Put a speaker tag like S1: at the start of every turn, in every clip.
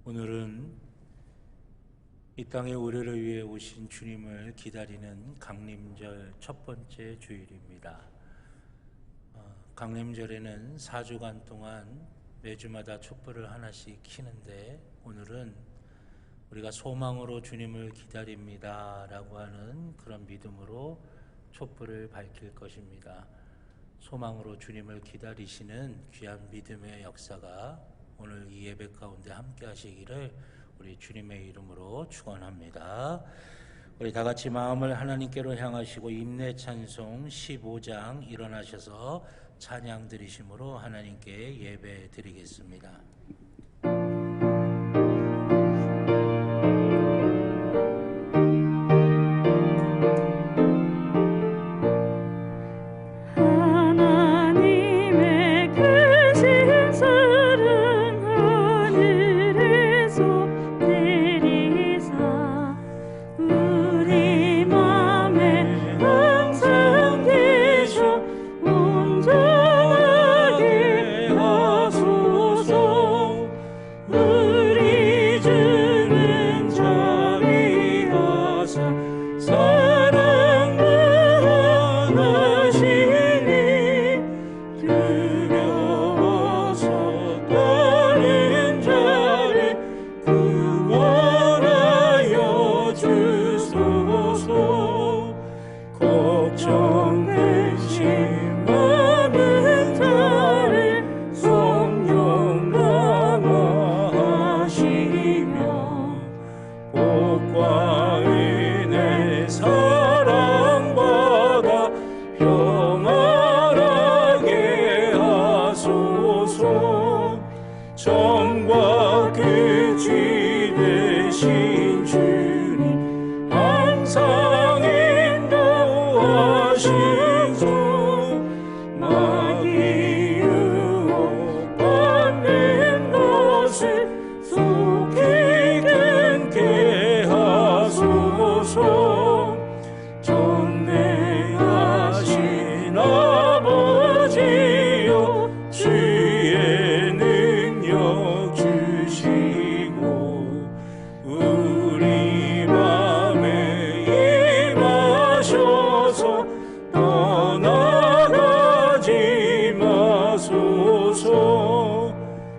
S1: 오늘은 이 땅에 우리를 위해 오신 주님을 기다리는 강림절 첫 번째 주일입니다. 강림절에는 4주간 동안 매주마다 촛불을 하나씩 켜는데, 오늘은 우리가 소망으로 주님을 기다립니다 라고 하는 그런 믿음으로 촛불을 밝힐 것입니다. 소망으로 주님을 기다리시는 귀한 믿음의 역사가 오늘 이 예배 가운데 함께 하시기를 우리 주님의 이름으로 축원합니다. 우리 다 같이 마음을 하나님께로 향하시고 임내 찬송 15장 일어나셔서 찬양 드리심으로 하나님께 예배 드리겠습니다.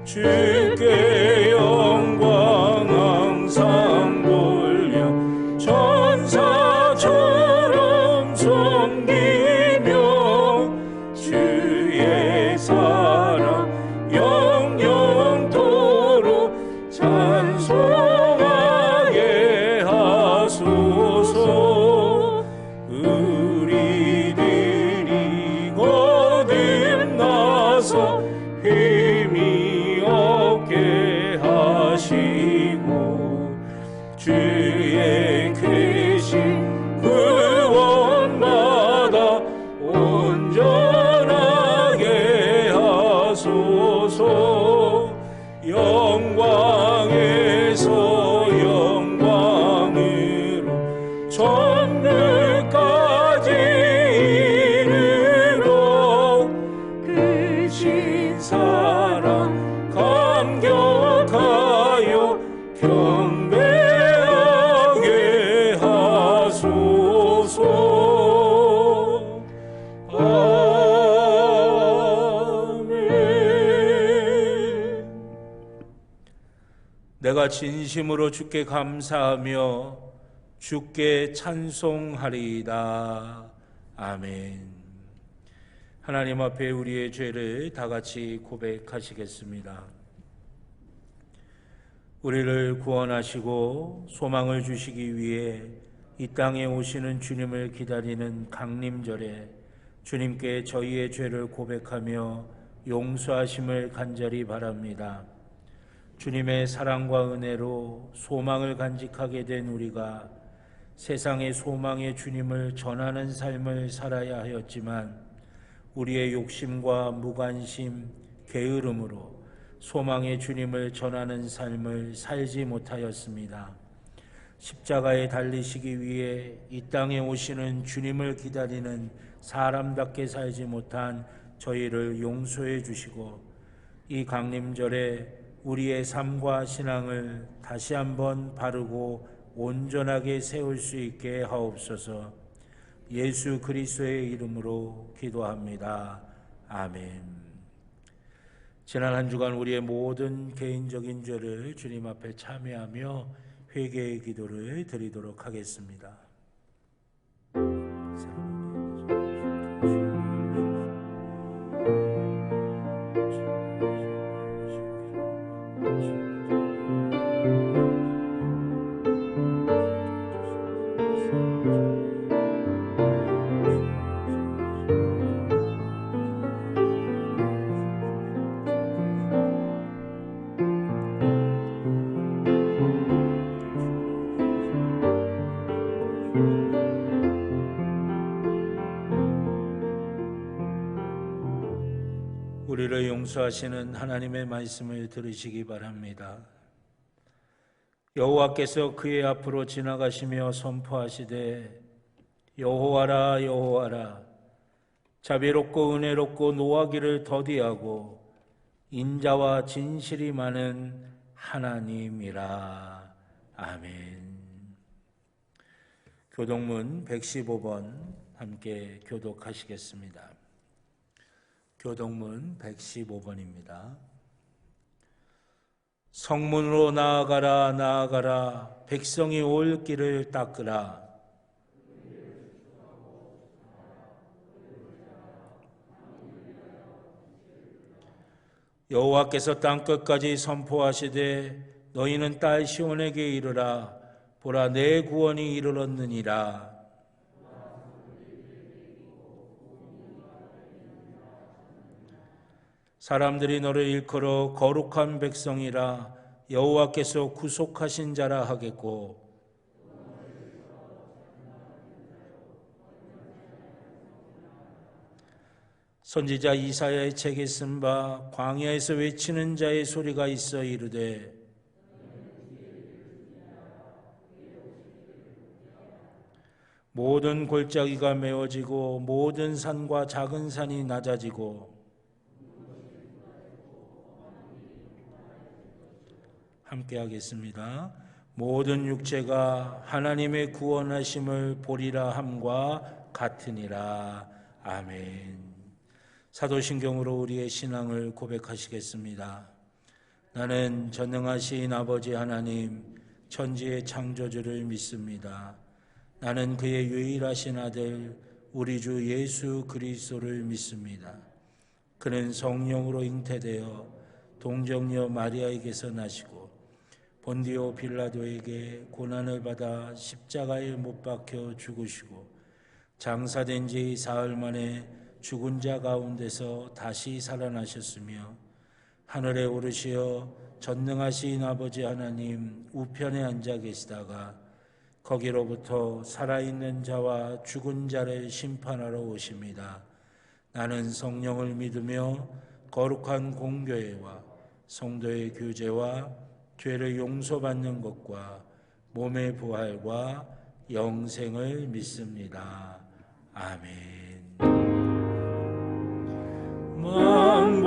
S2: 주께 영광 항상 돌려 천사처럼 섬기며 주의 사랑 영영토록 찬송하게 하소서. 우리들이 거듭나서 힘이 없게 하시고 주의 크신 구원받아 온전하게 하소서. 영광에서 영광으로 천국까지 이르러 크신 사랑 감격하여 경배하게 하소서. 아멘. 내가 진심으로 주께 감사하며 주께 찬송하리이다. 아멘. 하나님 앞에 우리의 죄를 다 같이 고백하시겠습니다. 우리를 구원하시고 소망을 주시기 위해 이 땅에 오시는 주님을 기다리는 강림절에 주님께 저희의 죄를 고백하며 용서하심을 간절히 바랍니다. 주님의 사랑과 은혜로 소망을 간직하게 된 우리가 세상의 소망의 주님을 전하는 삶을 살아야 하였지만 우리의 욕심과 무관심, 게으름으로 소망의 주님을 전하는 삶을 살지 못하였습니다. 십자가에 달리시기 위해 이 땅에 오시는 주님을 기다리는 사람답게 살지 못한 저희를 용서해 주시고 이 강림절에 우리의 삶과 신앙을 다시 한번 바르고 온전하게 세울 수 있게 하옵소서. 예수 그리스도의 이름으로 기도합니다. 아멘. 지난 한 주간 우리의 모든 개인적인 죄를 주님 앞에 참회하며 회개의 기도를 드리도록 하겠습니다. 우리를 용서하시는 하나님의 말씀을 들으시기 바랍니다. 여호와께서 그의 앞으로 지나가시며 선포하시되 여호와라 여호와라 자비롭고 은혜롭고 노하기를 더디하고 인자와 진실이 많은 하나님이라. 아멘. 교독문 115번 함께 교독하시겠습니다. 교독문 115번입니다. 성문으로 나아가라 나아가라 백성이 올 길을 닦으라. 여호와께서 땅끝까지 선포하시되 너희는 딸 시온에게 이르라. 보라 내 구원이 이르렀느니라. 사람들이 너를 일컬어 거룩한 백성이라 여호와께서 구속하신 자라 하겠고 선지자 이사야의 책에 쓴 바 광야에서 외치는 자의 소리가 있어 이르되 모든 골짜기가 메워지고 모든 산과 작은 산이 낮아지고 함께 하겠습니다. 모든 육체가 하나님의 구원하심을 보리라 함과 같으니라. 아멘. 사도신경으로 우리의 신앙을 고백하시겠습니다. 나는 전능하신 아버지 하나님 천지의 창조주를 믿습니다. 나는 그의 유일하신 아들 우리 주 예수 그리스도를 믿습니다. 그는 성령으로 잉태되어 동정녀 마리아에게서 나시고 본디오 빌라도에게 고난을 받아 십자가에 못 박혀 죽으시고 장사된 지 사흘 만에 죽은 자 가운데서 다시 살아나셨으며 하늘에 오르시어 전능하신 아버지 하나님 우편에 앉아 계시다가 거기로부터 살아있는 자와 죽은 자를 심판하러 오십니다. 나는 성령을 믿으며 거룩한 공교회와 성도의 교제와 죄를 용서받는 것과 몸의 부활과 영생을 믿습니다. 아멘.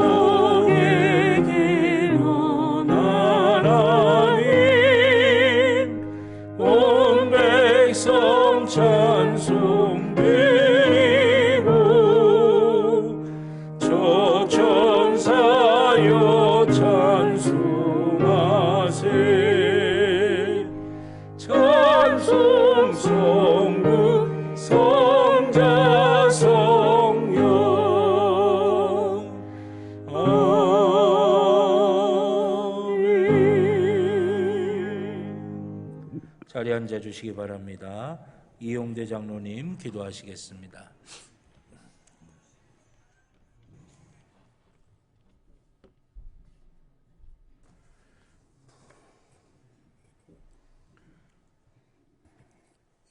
S2: 만복의 기원 하나님 온 백성 찬송 드리고 저 천사여 찬송하세 찬송 성부 성자 성령 아멘. 자리에 앉아 주시기 바랍니다. 이용대 장로님 기도하시겠습니다.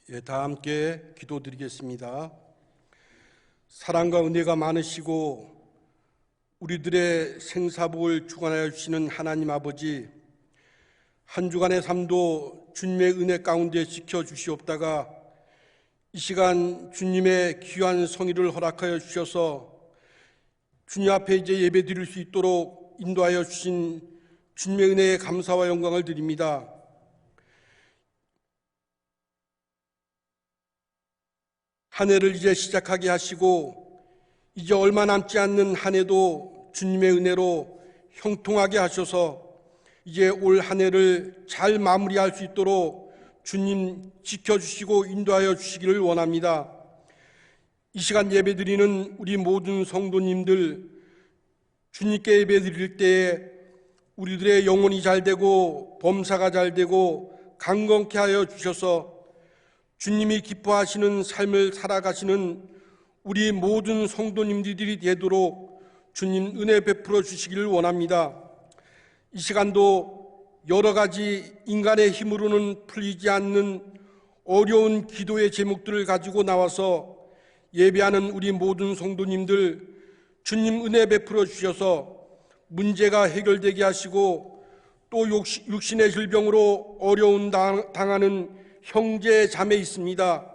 S3: 예, 다 함께 기도드리겠습니다. 사랑과 은혜가 많으시고 우리들의 생사복을 주관하여 주시는 하나님 아버지, 한 주간의 삶도 주님의 은혜 가운데 지켜주시옵다가 이 시간 주님의 귀한 성의를 허락하여 주셔서 주님 앞에 이제 예배 드릴 수 있도록 인도하여 주신 주님의 은혜에 감사와 영광을 드립니다. 한 해를 이제 시작하게 하시고 이제 얼마 남지 않는 한 해도 주님의 은혜로 형통하게 하셔서 이제 올 한 해를 잘 마무리할 수 있도록 주님 지켜주시고 인도하여 주시기를 원합니다. 이 시간 예배드리는 우리 모든 성도님들, 주님께 예배드릴 때에 우리들의 영혼이 잘 되고 범사가 잘 되고 강건케 하여 주셔서 주님이 기뻐하시는 삶을 살아가시는 우리 모든 성도님들이 되도록 주님 은혜 베풀어 주시기를 원합니다. 이 시간도 여러 가지 인간의 힘으로는 풀리지 않는 어려운 기도의 제목들을 가지고 나와서 예배하는 우리 모든 성도님들 주님 은혜 베풀어 주셔서 문제가 해결되게 하시고 또 육신의 질병으로 어려움 당하는 형제 자매 있습니다.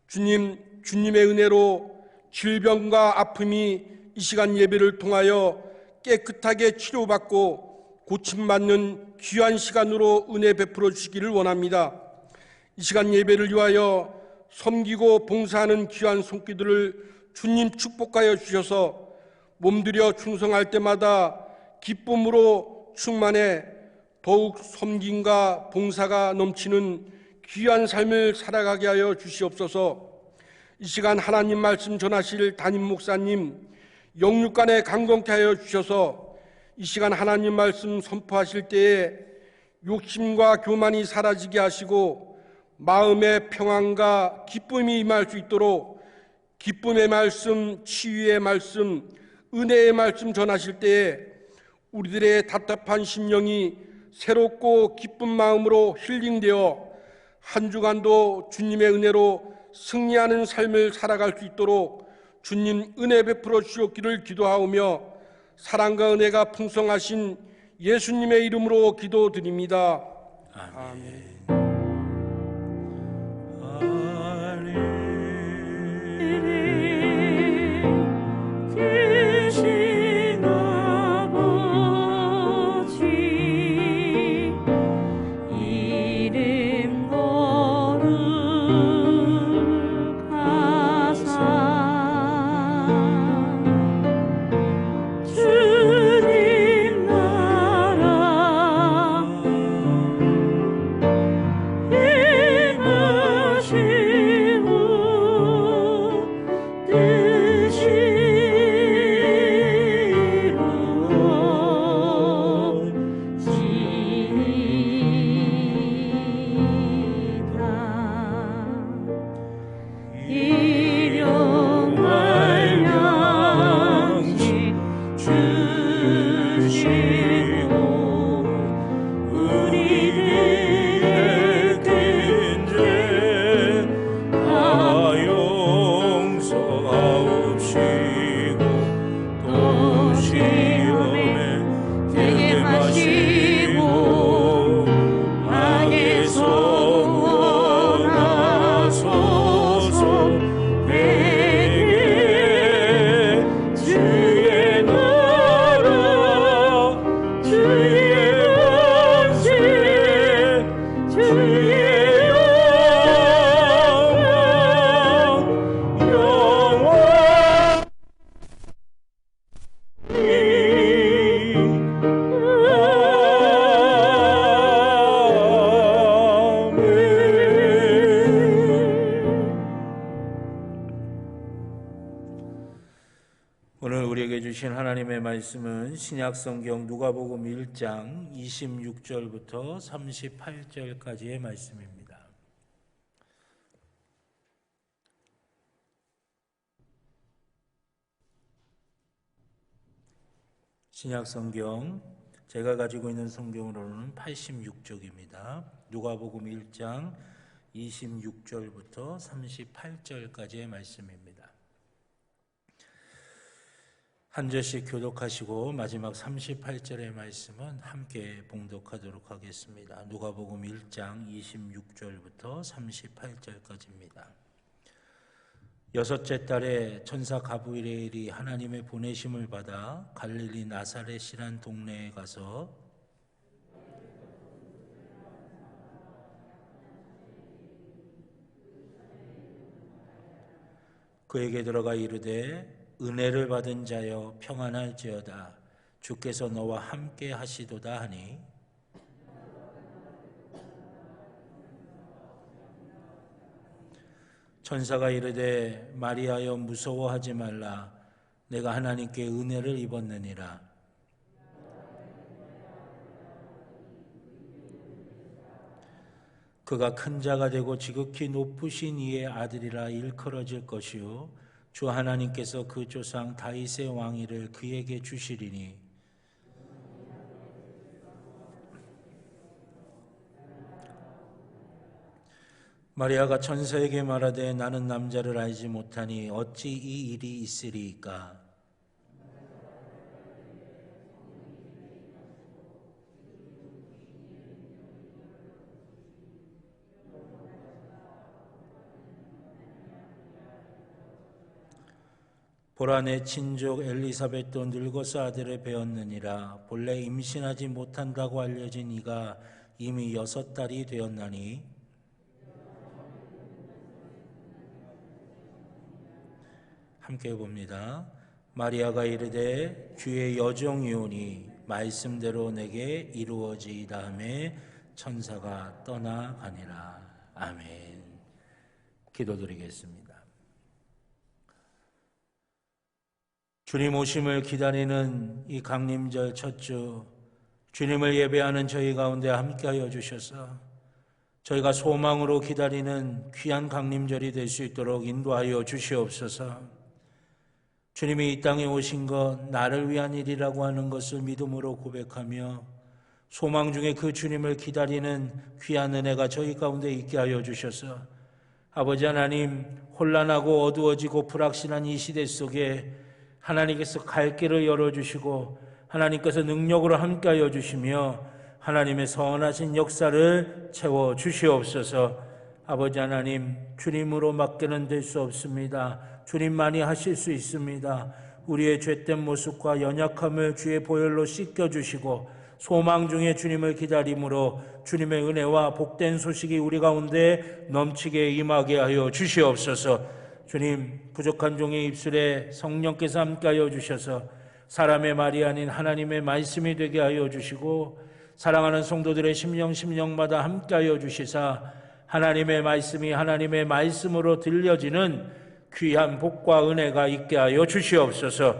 S3: 주님의 은혜로 질병과 아픔이 이 시간 예배를 통하여 깨끗하게 치료받고 고침받는 귀한 시간으로 은혜 베풀어 주시기를 원합니다. 이 시간 예배를 위하여 섬기고 봉사하는 귀한 손길들을 주님 축복하여 주셔서 몸들여 충성할 때마다 기쁨으로 충만해 더욱 섬김과 봉사가 넘치는 귀한 삶을 살아가게 하여 주시옵소서. 이 시간 하나님 말씀 전하실 담임 목사님 영육간에 강건케 하여 주셔서 이 시간 하나님 말씀 선포하실 때에 욕심과 교만이 사라지게 하시고 마음의 평안과 기쁨이 임할 수 있도록 기쁨의 말씀, 치유의 말씀, 은혜의 말씀 전하실 때에 우리들의 답답한 심령이 새롭고 기쁜 마음으로 힐링되어 한 주간도 주님의 은혜로 승리하는 삶을 살아갈 수 있도록 주님 은혜 베풀어 주셨기를 기도하오며 사랑과 은혜가 풍성하신 예수님의 이름으로 기도드립니다. 아멘.
S2: 오늘 우리에게 주신 하나님의 말씀은 신약성경 누가복음 1장 26절부터 38절까지의 말씀입니다. 신약성경 제가 가지고 있는 성경으로는 86쪽입니다. 누가복음 1장 26절부터 38절까지의 말씀입니다. 한 절씩 교독하시고 마지막 38절의 말씀은 함께 봉독하도록 하겠습니다. 누가복음 1장 26절부터 38절까지입니다. 여섯째 달에 천사 가브리엘이 하나님의 보내심을 받아 갈릴리 나사렛이란 동네에 가서 그에게 들어가 이르되 은혜를 받은 자여 평안할지어다. 주께서 너와 함께 하시도다 하니 천사가 이르되 마리아여 무서워하지 말라. 내가 하나님께 은혜를 입었느니라. 그가 큰 자가 되고 지극히 높으신 이의 아들이라 일컬어질 것이요 주 하나님께서 그 조상 다윗의 왕위를 그에게 주시리니 마리아가 천사에게 말하되 나는 남자를 알지 못하니 어찌 이 일이 있으리이까. 보라 내 친족 엘리사벳도 늙어서 아들을 배었느니라. 본래 임신하지 못한다고 알려진 이가 이미 6달이 되었나니 함께 봅니다. 마리아가 이르되 주의 여종이오니 말씀대로 내게 이루어지이다 하매 천사가 떠나가니라. 아멘. 기도드리겠습니다. 주님 오심을 기다리는 이 강림절 첫 주, 주님을 예배하는 저희 가운데 함께하여 주셔서 저희가 소망으로 기다리는 귀한 강림절이 될 수 있도록 인도하여 주시옵소서. 주님이 이 땅에 오신 것 나를 위한 일이라고 하는 것을 믿음으로 고백하며 소망 중에 그 주님을 기다리는 귀한 은혜가 저희 가운데 있게 하여 주셔서 아버지 하나님, 혼란하고 어두워지고 불확실한 이 시대 속에 하나님께서 갈 길을 열어주시고 하나님께서 능력으로 함께하여 주시며 하나님의 선하신 역사를 채워 주시옵소서. 아버지 하나님, 주님으로 맡겨는 될 수 없습니다. 주님만이 하실 수 있습니다. 우리의 죄된 모습과 연약함을 주의 보혈로 씻겨주시고 소망 중에 주님을 기다림으로 주님의 은혜와 복된 소식이 우리 가운데 넘치게 임하게 하여 주시옵소서. 주님, 부족한 종의 입술에 성령께서 함께하여 주셔서 사람의 말이 아닌 하나님의 말씀이 되게 하여 주시고 사랑하는 성도들의 심령마다 함께하여 주시사 하나님의 말씀이 하나님의 말씀으로 들려지는 귀한 복과 은혜가 있게 하여 주시옵소서.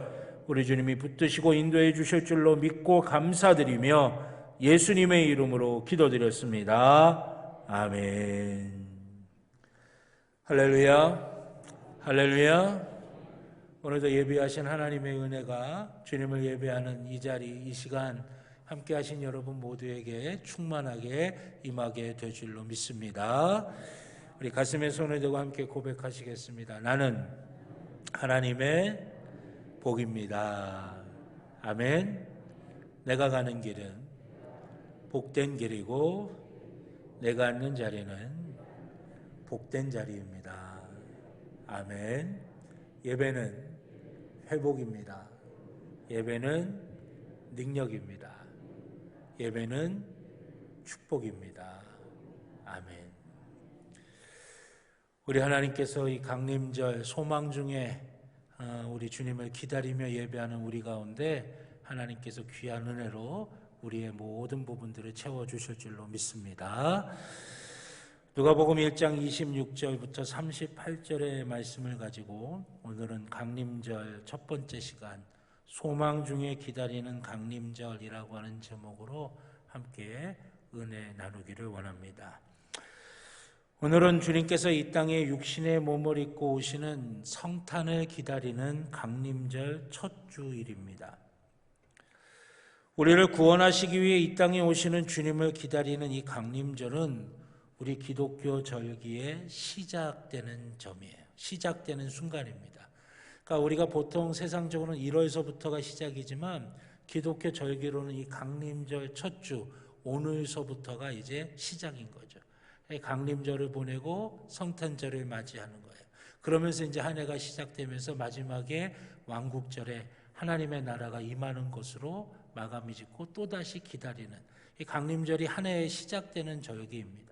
S2: 우리 주님이 붙드시고 인도해 주실 줄로 믿고 감사드리며 예수님의 이름으로 기도드렸습니다. 아멘. 할렐루야, 할렐루야. 오늘도 예배하신 하나님의 은혜가 주님을 예배하는 이 자리, 이 시간 함께 하신 여러분 모두에게 충만하게 임하게 될 줄로 믿습니다. 우리 가슴에 손을 대고 함께 고백하시겠습니다. 나는 하나님의 복입니다. 아멘. 내가 가는 길은 복된 길이고 내가 앉는 자리는 복된 자리입니다. 아멘. 예배는 회복입니다. 예배는 능력입니다. 예배는 축복입니다. 아멘. 우리 하나님께서 이 강림절 소망 중에 우리 주님을 기다리며 예배하는 우리 가운데 하나님께서 귀한 은혜로 우리의 모든 부분들을 채워주실 줄로 믿습니다. 누가복음 1장 26절부터 38절의 말씀을 가지고 오늘은 강림절 첫 번째 시간 소망 중에 기다리는 강림절이라고 하는 제목으로 함께 은혜 나누기를 원합니다. 오늘은 주님께서 이 땅에 육신의 몸을 입고 오시는 성탄을 기다리는 강림절 첫 주일입니다. 우리를 구원하시기 위해 이 땅에 오시는 주님을 기다리는 이 강림절은 우리 기독교 절기의 시작되는 점이에요. 시작되는 순간입니다. 그러니까 우리가 보통 세상적으로는 1월서부터가 시작이지만 기독교 절기로는 이 강림절 첫 주, 오늘서부터가 이제 시작인 거죠. 강림절을 보내고 성탄절을 맞이하는 거예요. 그러면서 이제 한 해가 시작되면서 마지막에 왕국절에 하나님의 나라가 임하는 것으로 마감이 짓고 또다시 기다리는 이 강림절이 한 해에 시작되는 절기입니다.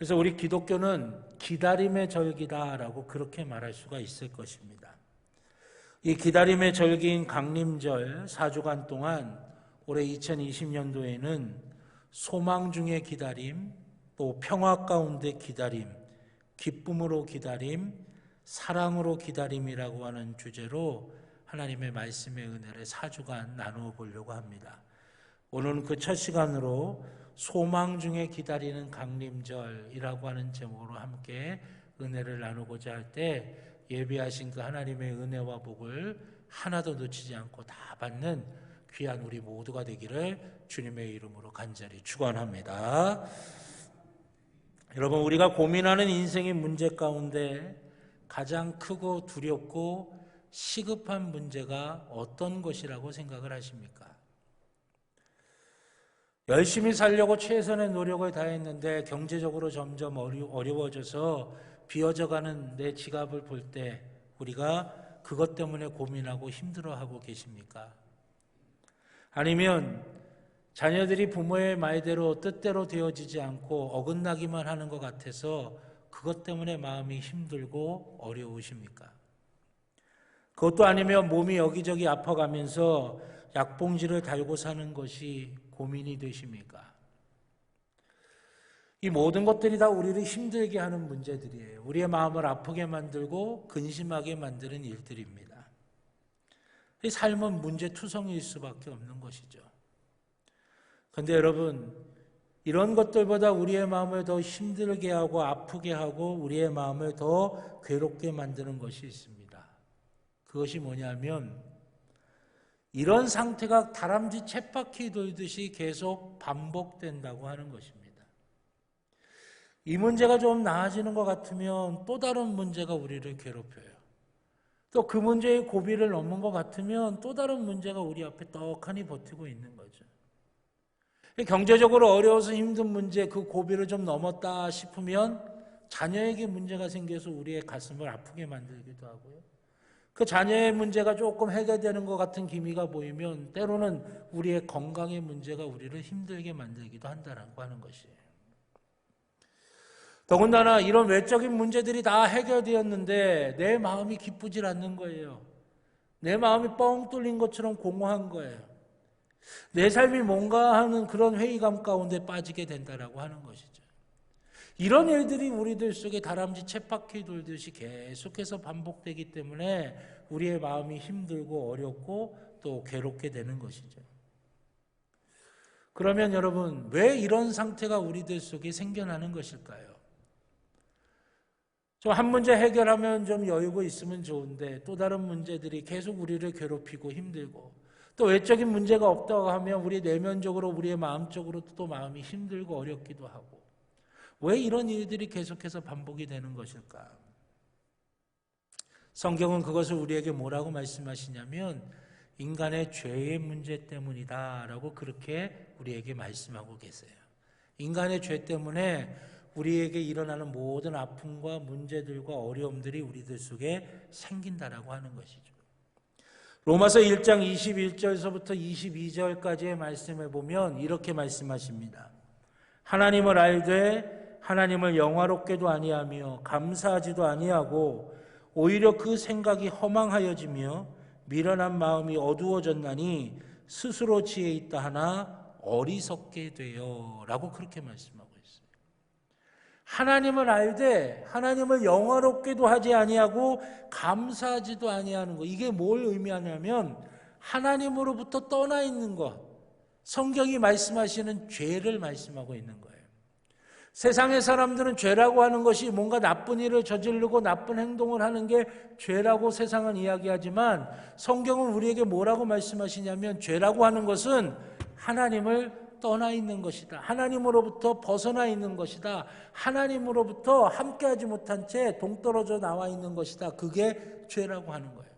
S2: 그래서 우리 기독교는 기다림의 절기다라고 그렇게 말할 수가 있을 것입니다. 이 기다림의 절기인 강림절 4주간 동안 올해 2020년도에는 소망 중의 기다림, 또 평화 가운데 기다림, 기쁨으로 기다림, 사랑으로 기다림이라고 하는 주제로 하나님의 말씀의 은혜를 4주간 나누어 보려고 합니다. 오늘은 그 첫 시간으로 소망 중에 기다리는 강림절이라고 하는 제목으로 함께 은혜를 나누고자 할 때 예비하신 그 하나님의 은혜와 복을 하나도 놓치지 않고 다 받는 귀한 우리 모두가 되기를 주님의 이름으로 간절히 축원합니다. 여러분, 우리가 고민하는 인생의 문제 가운데 가장 크고 두렵고 시급한 문제가 어떤 것이라고 생각을 하십니까? 열심히 살려고 최선의 노력을 다했는데 경제적으로 점점 어려워져서 비어져가는 내 지갑을 볼 때 우리가 그것 때문에 고민하고 힘들어하고 계십니까? 아니면 자녀들이 부모의 말대로 뜻대로 되어지지 않고 어긋나기만 하는 것 같아서 그것 때문에 마음이 힘들고 어려우십니까? 그것도 아니면 몸이 여기저기 아파가면서 약봉지를 달고 사는 것이 고민이 되십니까? 이 모든 것들이 다 우리를 힘들게 하는 문제들이에요. 우리의 마음을 아프게 만들고 근심하게 만드는 일들입니다. 이 삶은 문제투성일 수밖에 없는 것이죠. 그런데 여러분, 이런 것들보다 우리의 마음을 더 힘들게 하고 아프게 하고 우리의 마음을 더 괴롭게 만드는 것이 있습니다. 그것이 뭐냐면 이런 상태가 다람쥐 쳇바퀴 돌듯이 계속 반복된다고 하는 것입니다. 이 문제가 좀 나아지는 것 같으면 또 다른 문제가 우리를 괴롭혀요. 또 그 문제의 고비를 넘은 것 같으면 또 다른 문제가 우리 앞에 떡하니 버티고 있는 거죠. 경제적으로 어려워서 힘든 문제, 그 고비를 좀 넘었다 싶으면 자녀에게 문제가 생겨서 우리의 가슴을 아프게 만들기도 하고요. 그 자녀의 문제가 조금 해결되는 것 같은 기미가 보이면 때로는 우리의 건강의 문제가 우리를 힘들게 만들기도 한다고 하는 것이에요. 더군다나 이런 외적인 문제들이 다 해결되었는데 내 마음이 기쁘질 않는 거예요. 내 마음이 뻥 뚫린 것처럼 공허한 거예요. 내 삶이 뭔가 하는 그런 회의감 가운데 빠지게 된다라고 하는 것이죠. 이런 일들이 우리들 속에 다람쥐 쳇바퀴 돌듯이 계속해서 반복되기 때문에 우리의 마음이 힘들고 어렵고 또 괴롭게 되는 것이죠. 그러면 여러분, 왜 이런 상태가 우리들 속에 생겨나는 것일까요? 좀 한 문제 해결하면 좀 여유가 있으면 좋은데 또 다른 문제들이 계속 우리를 괴롭히고 힘들고 또 외적인 문제가 없다고 하면 우리 내면적으로 우리의 마음적으로 또 마음이 힘들고 어렵기도 하고 왜 이런 일들이 계속해서 반복이 되는 것일까? 성경은 그것을 우리에게 뭐라고 말씀하시냐면 인간의 죄의 문제 때문이다라고 그렇게 우리에게 말씀하고 계세요. 인간의 죄 때문에 우리에게 일어나는 모든 아픔과 문제들과 어려움들이 우리들 속에 생긴다라고 하는 것이죠. 로마서 1장 21절에서부터 22절까지의 말씀을 보면 이렇게 말씀하십니다. 하나님을 알되 하나님을 영화롭게도 아니하며 감사하지도 아니하고 오히려 그 생각이 허망하여지며 미련한 마음이 어두워졌나니 스스로 지혜 있다 하나 어리석게 되어 라고 그렇게 말씀하고 있어요. 하나님을 알되 하나님을 영화롭게도 하지 아니하고 감사하지도 아니하는 것, 이게 뭘 의미하냐면 하나님으로부터 떠나 있는 것, 성경이 말씀하시는 죄를 말씀하고 있는 거예요. 세상의 사람들은 죄라고 하는 것이 뭔가 나쁜 일을 저지르고 나쁜 행동을 하는 게 죄라고 세상은 이야기하지만 성경은 우리에게 뭐라고 말씀하시냐면 죄라고 하는 것은 하나님을 떠나 있는 것이다. 하나님으로부터 벗어나 있는 것이다. 하나님으로부터 함께하지 못한 채 동떨어져 나와 있는 것이다. 그게 죄라고 하는 거예요.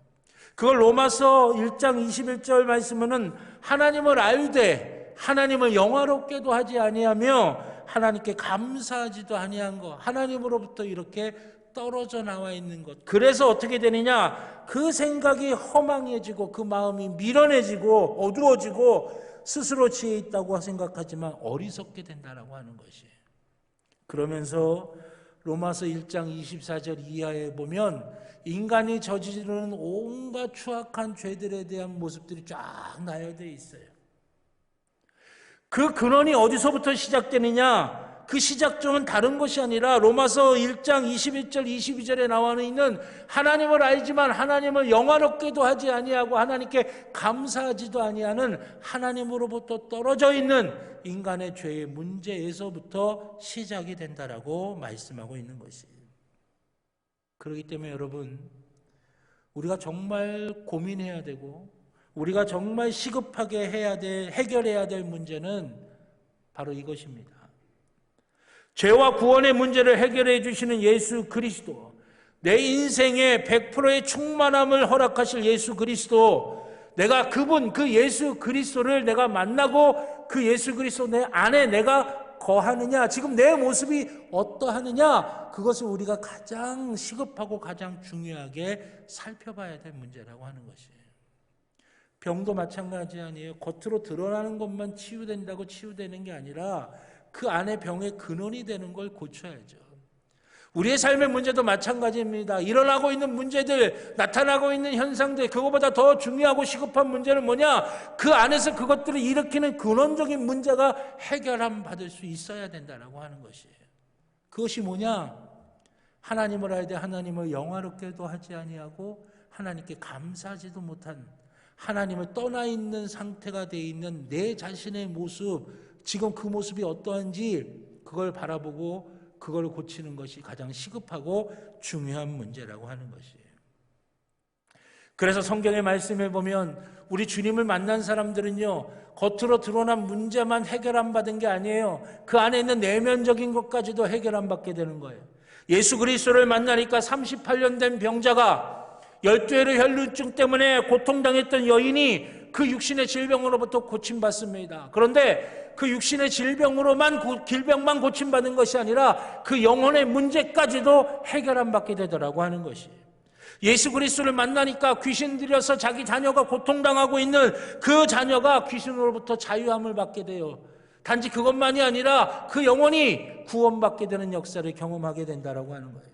S2: 그걸 로마서 1장 21절 말씀은 하나님을 알되 하나님을 영화롭게도 하지 아니하며 하나님께 감사하지도 아니한 것, 하나님으로부터 이렇게 떨어져 나와 있는 것. 그래서 어떻게 되느냐? 그 생각이 허망해지고 그 마음이 미련해지고 어두워지고 스스로 지혜 있다고 생각하지만 어리석게 된다라고 하는 것이에요. 그러면서 로마서 1장 24절 이하에 보면 인간이 저지르는 온갖 추악한 죄들에 대한 모습들이 쫙 나열되어 있어요. 그 근원이 어디서부터 시작되느냐? 그 시작점은 다른 것이 아니라 로마서 1장 21절 22절에 나와 있는 하나님을 알지만 하나님을 영화롭게도 하지 아니하고 하나님께 감사하지도 아니하는 하나님으로부터 떨어져 있는 인간의 죄의 문제에서부터 시작이 된다라고 말씀하고 있는 것이에요. 그렇기 때문에 여러분, 우리가 정말 고민해야 되고 우리가 정말 시급하게 해결해야 될 문제는 바로 이것입니다. 죄와 구원의 문제를 해결해 주시는 예수 그리스도, 내 인생에 100%의 충만함을 허락하실 예수 그리스도, 내가 그 예수 그리스도를 내가 만나고 그 예수 그리스도 내 안에 내가 거하느냐, 지금 내 모습이 어떠하느냐, 그것을 우리가 가장 시급하고 가장 중요하게 살펴봐야 될 문제라고 하는 것이에요. 병도 마찬가지 아니에요. 겉으로 드러나는 것만 치유된다고 치유되는 게 아니라 그 안에 병의 근원이 되는 걸 고쳐야죠. 우리의 삶의 문제도 마찬가지입니다. 일어나고 있는 문제들, 나타나고 있는 현상들, 그거보다 더 중요하고 시급한 문제는 뭐냐? 그 안에서 그것들을 일으키는 근원적인 문제가 해결함 받을 수 있어야 된다라고 하는 것이에요. 그것이 뭐냐? 하나님을 알되 하나님을 영화롭게도 하지 아니하고 하나님께 감사하지도 못한, 하나님을 떠나 있는 상태가 되어 있는 내 자신의 모습, 지금 그 모습이 어떠한지 그걸 바라보고 그걸 고치는 것이 가장 시급하고 중요한 문제라고 하는 것이에요. 그래서 성경의 말씀에 보면 우리 주님을 만난 사람들은요, 겉으로 드러난 문제만 해결 안 받은 게 아니에요. 그 안에 있는 내면적인 것까지도 해결 안 받게 되는 거예요. 예수 그리스도를 만나니까 38년 된 병자가, 12회의 혈루증 때문에 고통당했던 여인이 그 육신의 질병으로부터 고침받습니다. 그런데 그 육신의 질병만 고침받은 것이 아니라 그 영혼의 문제까지도 해결 안 받게 되더라고 하는 것이에요. 예수 그리스도를 만나니까 귀신 들여서 자기 자녀가 고통당하고 있는 그 자녀가 귀신으로부터 자유함을 받게 돼요. 단지 그것만이 아니라 그 영혼이 구원받게 되는 역사를 경험하게 된다라고 하는 거예요.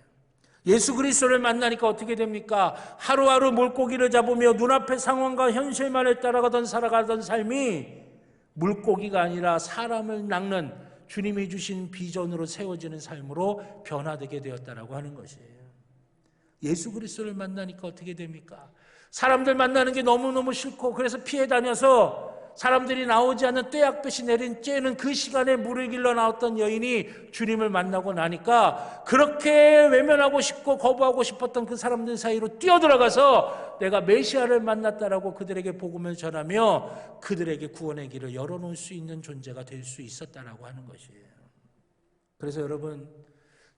S2: 예수 그리스도를 만나니까 어떻게 됩니까? 하루하루 물고기를 잡으며 눈앞의 상황과 현실만을 따라가던 살아가던 삶이 물고기가 아니라 사람을 낚는 주님이 주신 비전으로 세워지는 삶으로 변화되게 되었다라고 하는 것이에요. 예수 그리스도를 만나니까 어떻게 됩니까? 사람들 만나는 게 너무너무 싫고 그래서 피해 다녀서 사람들이 나오지 않는 떼약볕이 내린 쬐는 그 시간에 물을 길러 나왔던 여인이 주님을 만나고 나니까 그렇게 외면하고 싶고 거부하고 싶었던 그 사람들 사이로 뛰어들어가서 내가 메시아를 만났다라고 그들에게 복음을 전하며 그들에게 구원의 길을 열어놓을 수 있는 존재가 될 수 있었다라고 하는 것이에요. 그래서 여러분,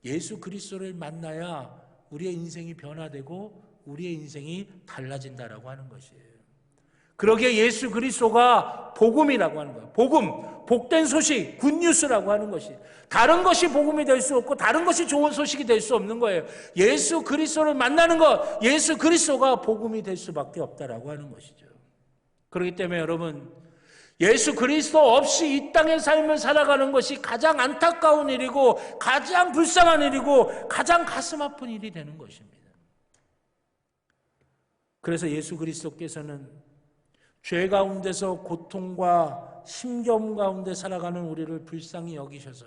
S2: 예수 그리스도를 만나야 우리의 인생이 변화되고 우리의 인생이 달라진다라고 하는 것이에요. 그러기에 예수 그리스도가 복음이라고 하는 거예요. 복음, 복된 소식, 굿뉴스라고 하는 것이. 다른 것이 복음이 될 수 없고 다른 것이 좋은 소식이 될 수 없는 거예요. 예수 그리스도를 만나는 것, 예수 그리스도가 복음이 될 수밖에 없다라고 하는 것이죠. 그렇기 때문에 여러분, 예수 그리스도 없이 이 땅의 삶을 살아가는 것이 가장 안타까운 일이고 가장 불쌍한 일이고 가장 가슴 아픈 일이 되는 것입니다. 그래서 예수 그리스도께서는 죄 가운데서 고통과 심경 가운데 살아가는 우리를 불쌍히 여기셔서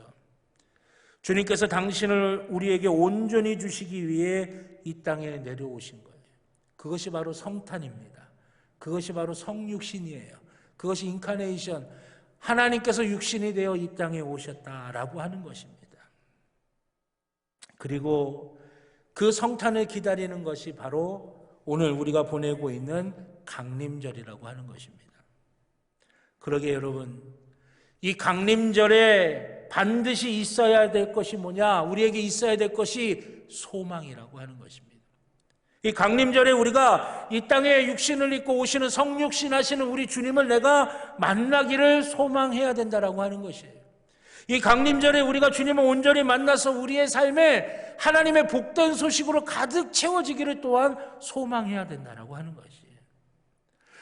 S2: 주님께서 당신을 우리에게 온전히 주시기 위해 이 땅에 내려오신 거예요. 그것이 바로 성탄입니다. 그것이 바로 성육신이에요. 그것이 인카네이션, 하나님께서 육신이 되어 이 땅에 오셨다라고 하는 것입니다. 그리고 그 성탄을 기다리는 것이 바로 오늘 우리가 보내고 있는 강림절이라고 하는 것입니다. 그러게 여러분, 이 강림절에 반드시 있어야 될 것이 뭐냐? 우리에게 있어야 될 것이 소망이라고 하는 것입니다. 이 강림절에 우리가 이 땅에 육신을 입고 오시는 성육신 하시는 우리 주님을 내가 만나기를 소망해야 된다라고 하는 것이에요. 이 강림절에 우리가 주님을 온전히 만나서 우리의 삶에 하나님의 복된 소식으로 가득 채워지기를 또한 소망해야 된다라고 하는 것이에요.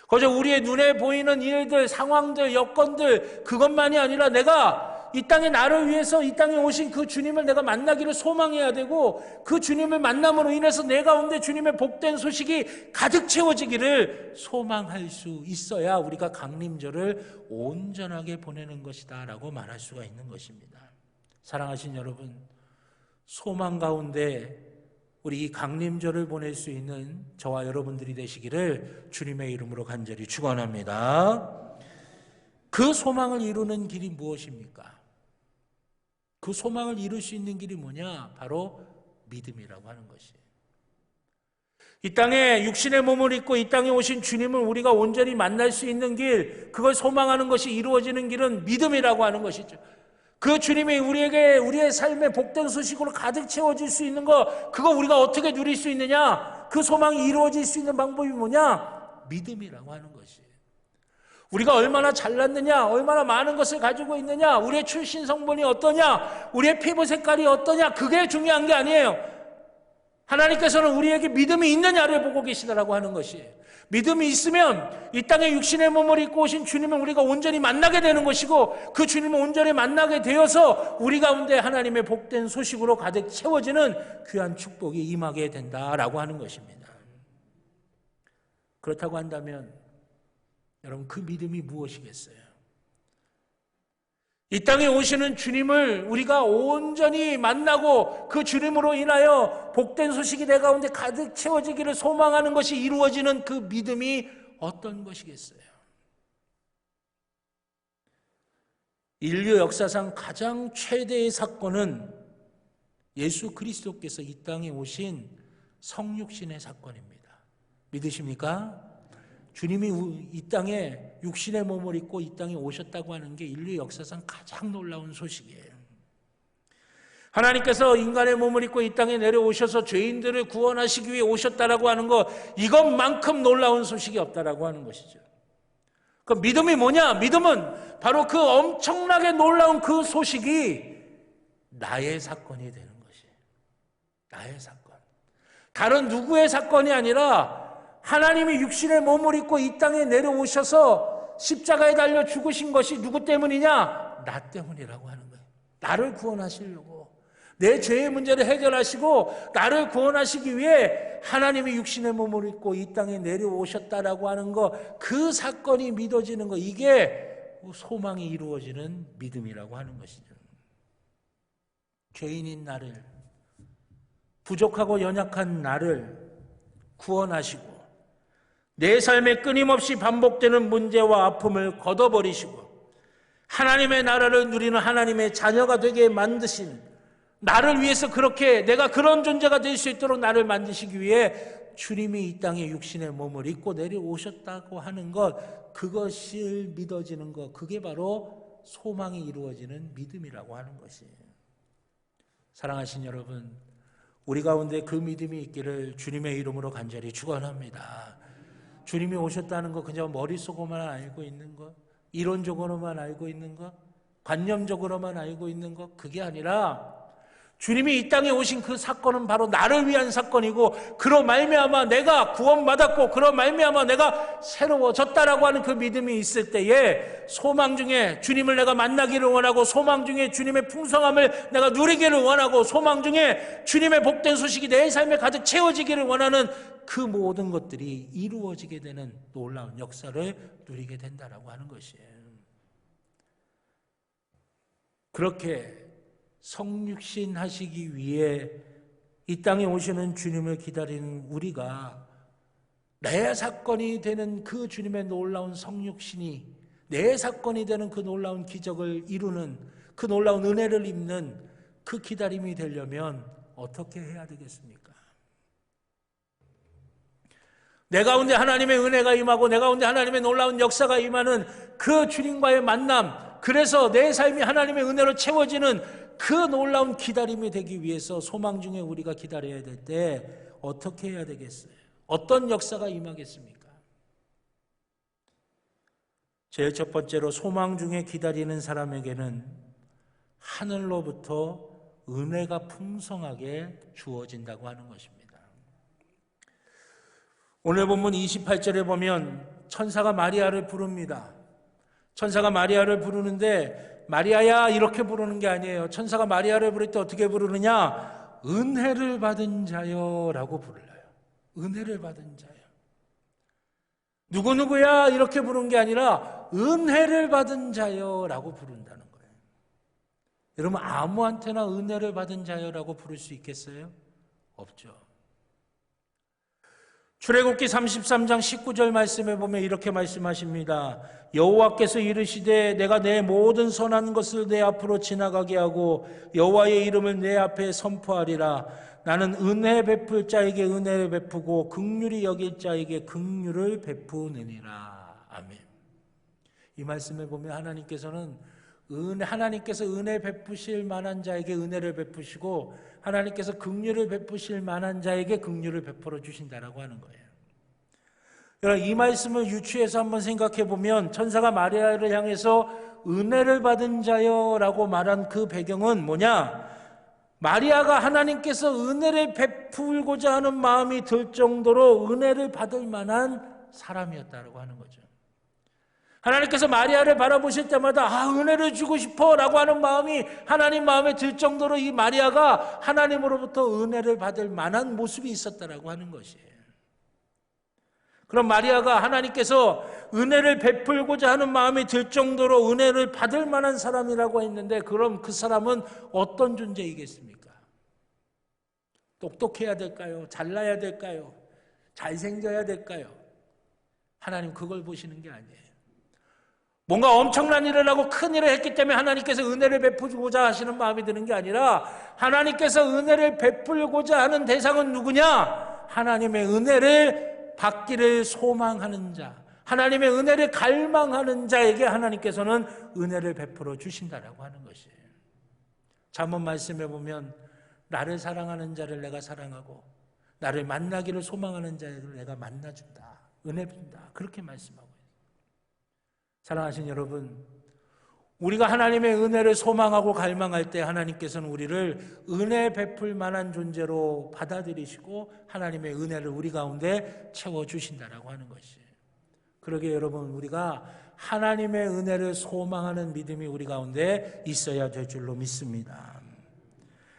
S2: 그저 우리의 눈에 보이는 일들, 상황들, 여건들, 그것만이 아니라 내가 이 땅에 나를 위해서 이 땅에 오신 그 주님을 내가 만나기를 소망해야 되고, 그 주님을 만남으로 인해서 내 가운데 주님의 복된 소식이 가득 채워지기를 소망할 수 있어야 우리가 강림절을 온전하게 보내는 것이다 라고 말할 수가 있는 것입니다. 사랑하신 여러분, 소망 가운데 우리 이 강림절을 보낼 수 있는 저와 여러분들이 되시기를 주님의 이름으로 간절히 축원합니다. 그 소망을 이루는 길이 무엇입니까? 그 소망을 이룰 수 있는 길이 뭐냐? 바로 믿음이라고 하는 것이에요. 이 땅에 육신의 몸을 입고 이 땅에 오신 주님을 우리가 온전히 만날 수 있는 길, 그걸 소망하는 것이 이루어지는 길은 믿음이라고 하는 것이죠. 그 주님이 우리에게 우리의 삶의 복된 소식으로 가득 채워질 수 있는 거, 그거 우리가 어떻게 누릴 수 있느냐? 그 소망이 이루어질 수 있는 방법이 뭐냐? 믿음이라고 하는 것이에요. 우리가 얼마나 잘났느냐, 얼마나 많은 것을 가지고 있느냐, 우리의 출신 성분이 어떠냐, 우리의 피부 색깔이 어떠냐, 그게 중요한 게 아니에요. 하나님께서는 우리에게 믿음이 있느냐를 보고 계시다라고 하는 것이에요. 믿음이 있으면 이 땅에 육신의 몸을 입고 오신 주님을 우리가 온전히 만나게 되는 것이고, 그 주님을 온전히 만나게 되어서 우리 가운데 하나님의 복된 소식으로 가득 채워지는 귀한 축복이 임하게 된다라고 하는 것입니다. 그렇다고 한다면 여러분, 그 믿음이 무엇이겠어요? 이 땅에 오시는 주님을 우리가 온전히 만나고 그 주님으로 인하여 복된 소식이 내 가운데 가득 채워지기를 소망하는 것이 이루어지는 그 믿음이 어떤 것이겠어요? 인류 역사상 가장 최대의 사건은 예수 그리스도께서 이 땅에 오신 성육신의 사건입니다. 믿으십니까? 주님이 이 땅에 육신의 몸을 입고 이 땅에 오셨다고 하는 게 인류 역사상 가장 놀라운 소식이에요. 하나님께서 인간의 몸을 입고 이 땅에 내려오셔서 죄인들을 구원하시기 위해 오셨다라고 하는 것, 이것만큼 놀라운 소식이 없다라고 하는 것이죠. 그 믿음이 뭐냐? 믿음은 바로 그 엄청나게 놀라운 그 소식이 나의 사건이 되는 것이에요. 나의 사건. 다른 누구의 사건이 아니라 하나님이 육신의 몸을 입고 이 땅에 내려오셔서 십자가에 달려 죽으신 것이 누구 때문이냐? 나 때문이라고 하는 거예요. 나를 구원하시려고, 내 죄의 문제를 해결하시고 나를 구원하시기 위해 하나님이 육신의 몸을 입고 이 땅에 내려오셨다라고 하는 것, 그 사건이 믿어지는 것, 이게 소망이 이루어지는 믿음이라고 하는 것이죠. 죄인인 나를, 부족하고 연약한 나를 구원하시고 내 삶에 끊임없이 반복되는 문제와 아픔을 걷어버리시고 하나님의 나라를 누리는 하나님의 자녀가 되게 만드신, 나를 위해서 그렇게 내가 그런 존재가 될 수 있도록 나를 만드시기 위해 주님이 이 땅에 육신의 몸을 입고 내려오셨다고 하는 것, 그것을 믿어지는 것, 그게 바로 소망이 이루어지는 믿음이라고 하는 것이에요. 사랑하신 여러분, 우리 가운데 그 믿음이 있기를 주님의 이름으로 간절히 축원합니다. 주님이 오셨다는 거 그냥 머릿속으로만 알고 있는 것, 이론적으로만 알고 있는 것, 관념적으로만 알고 있는 것, 그게 아니라 주님이 이 땅에 오신 그 사건은 바로 나를 위한 사건이고, 그로 말미암아 내가 구원받았고 그로 말미암아 내가 새로워졌다라고 하는 그 믿음이 있을 때에 소망 중에 주님을 내가 만나기를 원하고, 소망 중에 주님의 풍성함을 내가 누리기를 원하고, 소망 중에 주님의 복된 소식이 내 삶에 가득 채워지기를 원하는 그 모든 것들이 이루어지게 되는 놀라운 역사를 누리게 된다라고 하는 것이에요. 그렇게 성육신 하시기 위해 이 땅에 오시는 주님을 기다리는 우리가 내 사건이 되는 그 주님의 놀라운 성육신이 내 사건이 되는 그 놀라운 기적을 이루는, 그 놀라운 은혜를 입는 그 기다림이 되려면 어떻게 해야 되겠습니까? 내 가운데 하나님의 은혜가 임하고 내 가운데 하나님의 놀라운 역사가 임하는 그 주님과의 만남, 그래서 내 삶이 하나님의 은혜로 채워지는 그 놀라운 기다림이 되기 위해서 소망 중에 우리가 기다려야 될 때 어떻게 해야 되겠어요? 어떤 역사가 임하겠습니까? 제일 첫 번째로 소망 중에 기다리는 사람에게는 하늘로부터 은혜가 풍성하게 주어진다고 하는 것입니다. 오늘 본문 28절에 보면 천사가 마리아를 부릅니다. 천사가 마리아를 부르는데 마리아야 이렇게 부르는 게 아니에요. 천사가 마리아를 부를 때 어떻게 부르느냐? 은혜를 받은 자여라고 불러요. 은혜를 받은 자여. 누구누구야 이렇게 부르는 게 아니라 은혜를 받은 자여라고 부른다는 거예요. 여러분 아무한테나 은혜를 받은 자여라고 부를 수 있겠어요? 없죠. 출애굽기 33장 19절 말씀에 보면 이렇게 말씀하십니다. 여호와께서 이르시되 내가 내 모든 선한 것을 내 앞으로 지나가게 하고 여호와의 이름을 내 앞에 선포하리라. 나는 은혜 베풀 자에게 은혜를 베푸고 긍휼히 여길 자에게 긍휼을 베푸느니라. 아멘. 이 말씀에 보면 하나님께서 은혜 베푸실 만한 자에게 은혜를 베푸시고 하나님께서 긍휼을 베푸실 만한 자에게 긍휼을 베풀어 주신다라고 하는 거예요. 여러분 이 말씀을 유추해서 한번 생각해 보면 천사가 마리아를 향해서 은혜를 받은 자여라고 말한 그 배경은 뭐냐? 마리아가 하나님께서 은혜를 베풀고자 하는 마음이 들 정도로 은혜를 받을 만한 사람이었다라고 하는 거죠. 하나님께서 마리아를 바라보실 때마다 은혜를 주고 싶어라고 하는 마음이 하나님 마음에 들 정도로 이 마리아가 하나님으로부터 은혜를 받을 만한 모습이 있었다라고 하는 것이에요. 그럼 마리아가 하나님께서 은혜를 베풀고자 하는 마음이 들 정도로 은혜를 받을 만한 사람이라고 했는데 그럼 그 사람은 어떤 존재이겠습니까? 똑똑해야 될까요? 잘나야 될까요? 잘생겨야 될까요? 하나님 그걸 보시는 게 아니에요. 뭔가 엄청난 일을 하고 큰 일을 했기 때문에 하나님께서 은혜를 베풀고자 하시는 마음이 드는 게 아니라 하나님께서 은혜를 베풀고자 하는 대상은 누구냐? 하나님의 은혜를 받기를 소망하는 자, 하나님의 은혜를 갈망하는 자에게 하나님께서는 은혜를 베풀어 주신다라고 하는 것이에요. 잠언 말씀에 보면 나를 사랑하는 자를 내가 사랑하고 나를 만나기를 소망하는 자를 내가 만나준다. 은혜 준다. 그렇게 말씀하고 있어요. 사랑하신 여러분, 우리가 하나님의 은혜를 소망하고 갈망할 때 하나님께서는 우리를 은혜 베풀 만한 존재로 받아들이시고 하나님의 은혜를 우리 가운데 채워주신다라고 하는 것이에요. 그러기에 여러분 우리가 하나님의 은혜를 소망하는 믿음이 우리 가운데 있어야 될 줄로 믿습니다.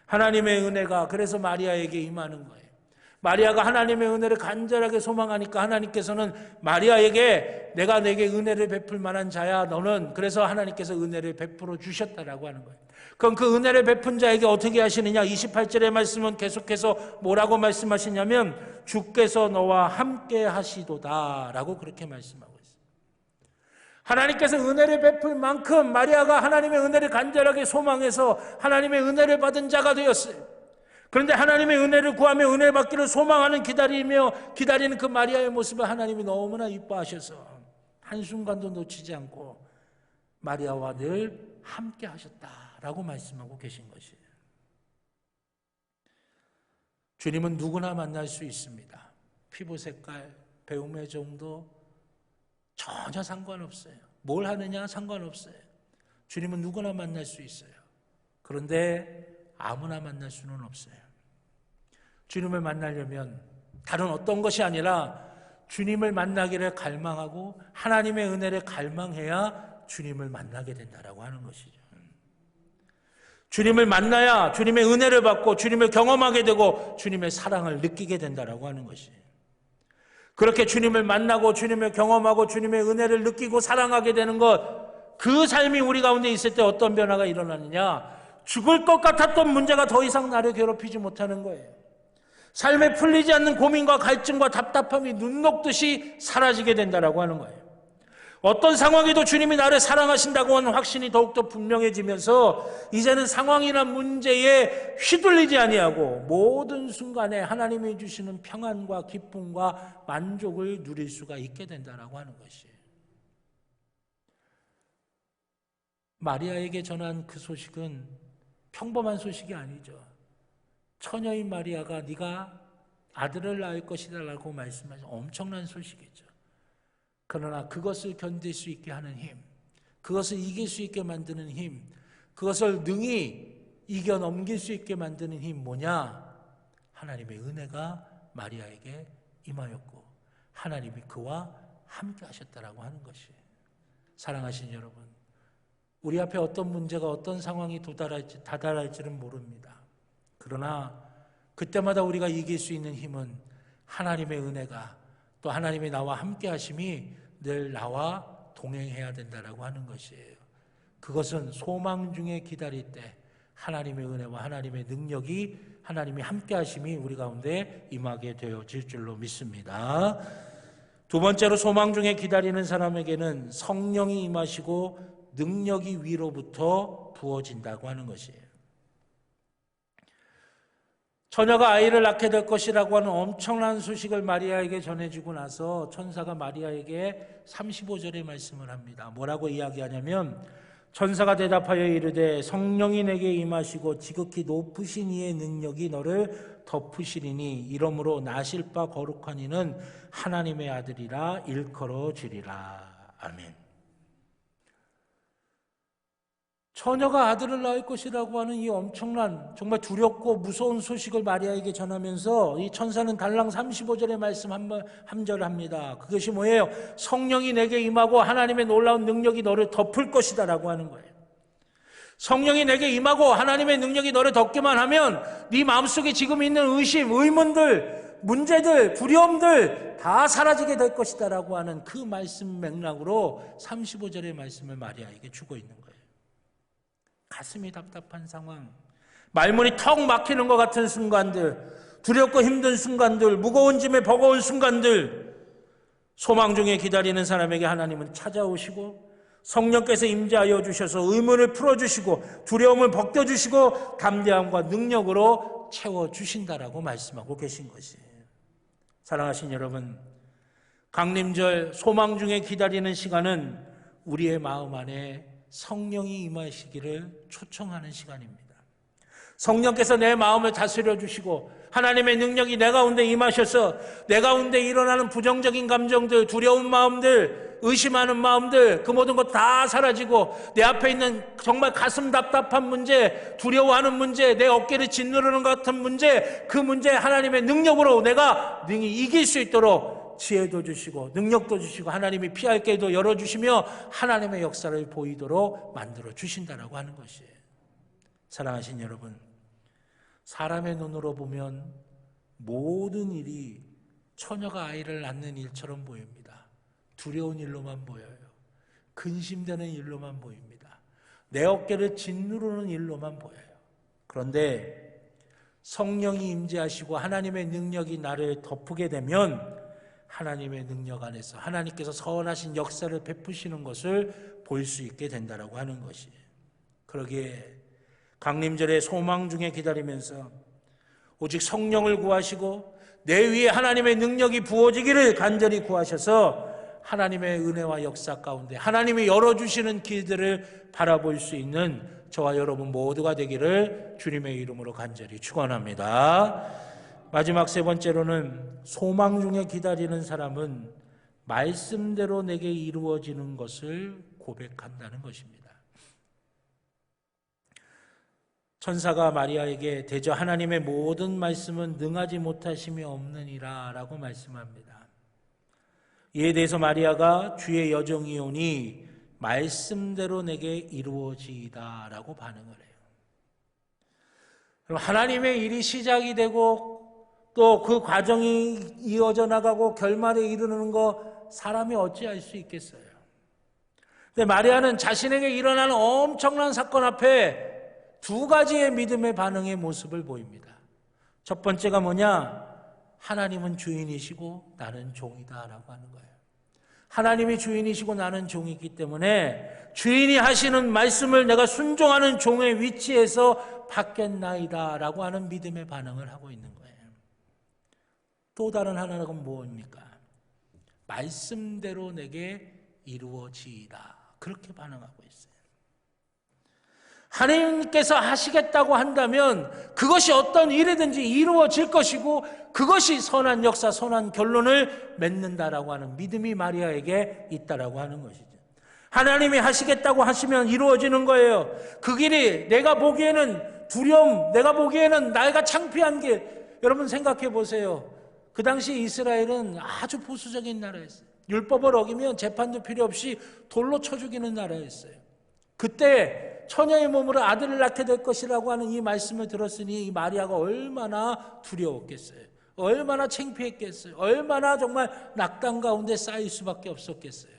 S2: 하나님의 은혜가 그래서 마리아에게 임하는 거예요. 마리아가 하나님의 은혜를 간절하게 소망하니까 하나님께서는 마리아에게 내가 내게 은혜를 베풀 만한 자야 너는 그래서 하나님께서 은혜를 베풀어 주셨다라고 하는 거예요. 그럼 그 은혜를 베푼 자에게 어떻게 하시느냐? 28절의 말씀은 계속해서 뭐라고 말씀하시냐면 주께서 너와 함께 하시도다라고 그렇게 말씀하고 있어요. 하나님께서 은혜를 베풀 만큼 마리아가 하나님의 은혜를 간절하게 소망해서 하나님의 은혜를 받은 자가 되었어요. 그런데 하나님의 은혜를 구하며 은혜 받기를 소망하는 기다리는 그 마리아의 모습을 하나님이 너무나 이뻐하셔서 한순간도 놓치지 않고 마리아와 늘 함께 하셨다라고 말씀하고 계신 것이에요. 주님은 누구나 만날 수 있습니다. 피부 색깔, 배움의 정도 전혀 상관없어요. 뭘 하느냐 상관없어요. 주님은 누구나 만날 수 있어요. 그런데 아무나 만날 수는 없어요. 주님을 만나려면 다른 어떤 것이 아니라 주님을 만나기를 갈망하고 하나님의 은혜를 갈망해야 주님을 만나게 된다라고 하는 것이죠. 주님을 만나야 주님의 은혜를 받고 주님을 경험하게 되고 주님의 사랑을 느끼게 된다라고 하는 것이에요. 그렇게 주님을 만나고 주님을 경험하고 주님의 은혜를 느끼고 사랑하게 되는 것, 그 삶이 우리 가운데 있을 때 어떤 변화가 일어나느냐? 죽을 것 같았던 문제가 더 이상 나를 괴롭히지 못하는 거예요. 삶에 풀리지 않는 고민과 갈증과 답답함이 눈 녹듯이 사라지게 된다라고 하는 거예요. 어떤 상황에도 주님이 나를 사랑하신다고 하는 확신이 더욱더 분명해지면서 이제는 상황이나 문제에 휘둘리지 아니하고 모든 순간에 하나님이 주시는 평안과 기쁨과 만족을 누릴 수가 있게 된다라고 하는 것이에요. 마리아에게 전한 그 소식은 평범한 소식이 아니죠. 처녀인 마리아가 네가 아들을 낳을 것이다 라고 말씀하신 엄청난 소식이죠. 그러나 그것을 견딜 수 있게 하는 힘, 그것을 이길 수 있게 만드는 힘, 그것을 능히 이겨 넘길 수 있게 만드는 힘 뭐냐? 하나님의 은혜가 마리아에게 임하였고 하나님이 그와 함께 하셨다라고 하는 것이에요. 사랑하신 여러분, 우리 앞에 어떤 문제가 어떤 상황이 다다랄지는 모릅니다. 그러나 그때마다 우리가 이길 수 있는 힘은 하나님의 은혜가 또 하나님의 나와 함께 하심이 늘 나와 동행해야 된다라고 하는 것이에요. 그것은 소망 중에 기다릴 때 하나님의 은혜와 하나님의 능력이 하나님이 함께 하심이 우리 가운데 임하게 되어질 줄로 믿습니다. 두 번째로 소망 중에 기다리는 사람에게는 성령이 임하시고 능력이 위로부터 부어진다고 하는 것이에요. 처녀가 아이를 낳게 될 것이라고 하는 엄청난 소식을 마리아에게 전해주고 나서 천사가 마리아에게 35절의 말씀을 합니다. 뭐라고 이야기하냐면 천사가 대답하여 이르되 성령이 내게 임하시고 지극히 높으신 이의 능력이 너를 덮으시리니 이러므로 나실 바 거룩한 이는 하나님의 아들이라 일컬어지리라. 아멘. 처녀가 아들을 낳을 것이라고 하는 이 엄청난 정말 두렵고 무서운 소식을 마리아에게 전하면서 이 천사는 달랑 35절의 말씀 한 절 합니다. 그것이 뭐예요? 성령이 내게 임하고 하나님의 놀라운 능력이 너를 덮을 것이다 라고 하는 거예요. 성령이 내게 임하고 하나님의 능력이 너를 덮기만 하면 네 마음속에 지금 있는 의심, 의문들, 문제들, 두려움들 다 사라지게 될 것이다 라고 하는 그 말씀 맥락으로 35절의 말씀을 마리아에게 주고 있는 거예요. 가슴이 답답한 상황, 말문이 턱 막히는 것 같은 순간들, 두렵고 힘든 순간들, 무거운 짐에 버거운 순간들, 소망 중에 기다리는 사람에게 하나님은 찾아오시고 성령께서 임재하여 주셔서 의문을 풀어주시고 두려움을 벗겨주시고 담대함과 능력으로 채워주신다라고 말씀하고 계신 것이에요. 사랑하신 여러분, 강림절 소망 중에 기다리는 시간은 우리의 마음 안에 성령이 임하시기를 초청하는 시간입니다. 성령께서 내 마음을 다스려 주시고 하나님의 능력이 내 가운데 임하셔서 내 가운데 일어나는 부정적인 감정들, 두려운 마음들, 의심하는 마음들, 그 모든 것 다 사라지고 내 앞에 있는 정말 가슴 답답한 문제, 두려워하는 문제, 내 어깨를 짓누르는 것 같은 문제, 그 문제 하나님의 능력으로 내가 능히 이길 수 있도록 지혜도 주시고 능력도 주시고 하나님이 피할 길도 열어주시며 하나님의 역사를 보이도록 만들어 주신다라고 하는 것이에요. 사랑하신 여러분, 사람의 눈으로 보면 모든 일이 처녀가 아이를 낳는 일처럼 보입니다. 두려운 일로만 보여요. 근심되는 일로만 보입니다. 내 어깨를 짓누르는 일로만 보여요. 그런데 성령이 임재하시고 하나님의 능력이 나를 덮게 되면 하나님의 능력 안에서 하나님께서 선하신 역사를 베푸시는 것을 볼 수 있게 된다라고 하는 것이에요. 그러기에 강림절의 소망 중에 기다리면서 오직 성령을 구하시고 내 위에 하나님의 능력이 부어지기를 간절히 구하셔서 하나님의 은혜와 역사 가운데 하나님이 열어주시는 길들을 바라볼 수 있는 저와 여러분 모두가 되기를 주님의 이름으로 간절히 축원합니다. 마지막 세 번째로는 소망 중에 기다리는 사람은 말씀대로 내게 이루어지는 것을 고백한다는 것입니다. 천사가 마리아에게 대저 하나님의 모든 말씀은 능하지 못하심이 없느니라 라고 말씀합니다. 이에 대해서 마리아가 주의 여정이오니 말씀대로 내게 이루어지이다 라고 반응을 해요. 그럼 하나님의 일이 시작이 되고 또 그 과정이 이어져 나가고 결말에 이르는 거 사람이 어찌할 수 있겠어요? 근데 마리아는 자신에게 일어나는 엄청난 사건 앞에 두 가지의 믿음의 반응의 모습을 보입니다. 첫 번째가 뭐냐? 하나님은 주인이시고 나는 종이다 라고 하는 거예요. 하나님이 주인이시고 나는 종이기 때문에 주인이 하시는 말씀을 내가 순종하는 종의 위치에서 받겠나이다 라고 하는 믿음의 반응을 하고 있는 거예요. 또 다른 하나는 뭐입니까? 말씀대로 내게 이루어지이다. 그렇게 반응하고 있어요. 하나님께서 하시겠다고 한다면 그것이 어떤 일이든지 이루어질 것이고 그것이 선한 역사, 선한 결론을 맺는다라고 하는 믿음이 마리아에게 있다라고 하는 것이죠. 하나님이 하시겠다고 하시면 이루어지는 거예요. 그 길이 내가 보기에는 두려움, 내가 보기에는 나이가 창피한 길. 여러분 생각해 보세요. 그 당시 이스라엘은 아주 보수적인 나라였어요. 율법을 어기면 재판도 필요 없이 돌로 쳐 죽이는 나라였어요. 그때 처녀의 몸으로 아들을 낳게 될 것이라고 하는 이 말씀을 들었으니 이 마리아가 얼마나 두려웠겠어요. 얼마나 창피했겠어요. 얼마나 정말 낙담 가운데 쌓일 수밖에 없었겠어요.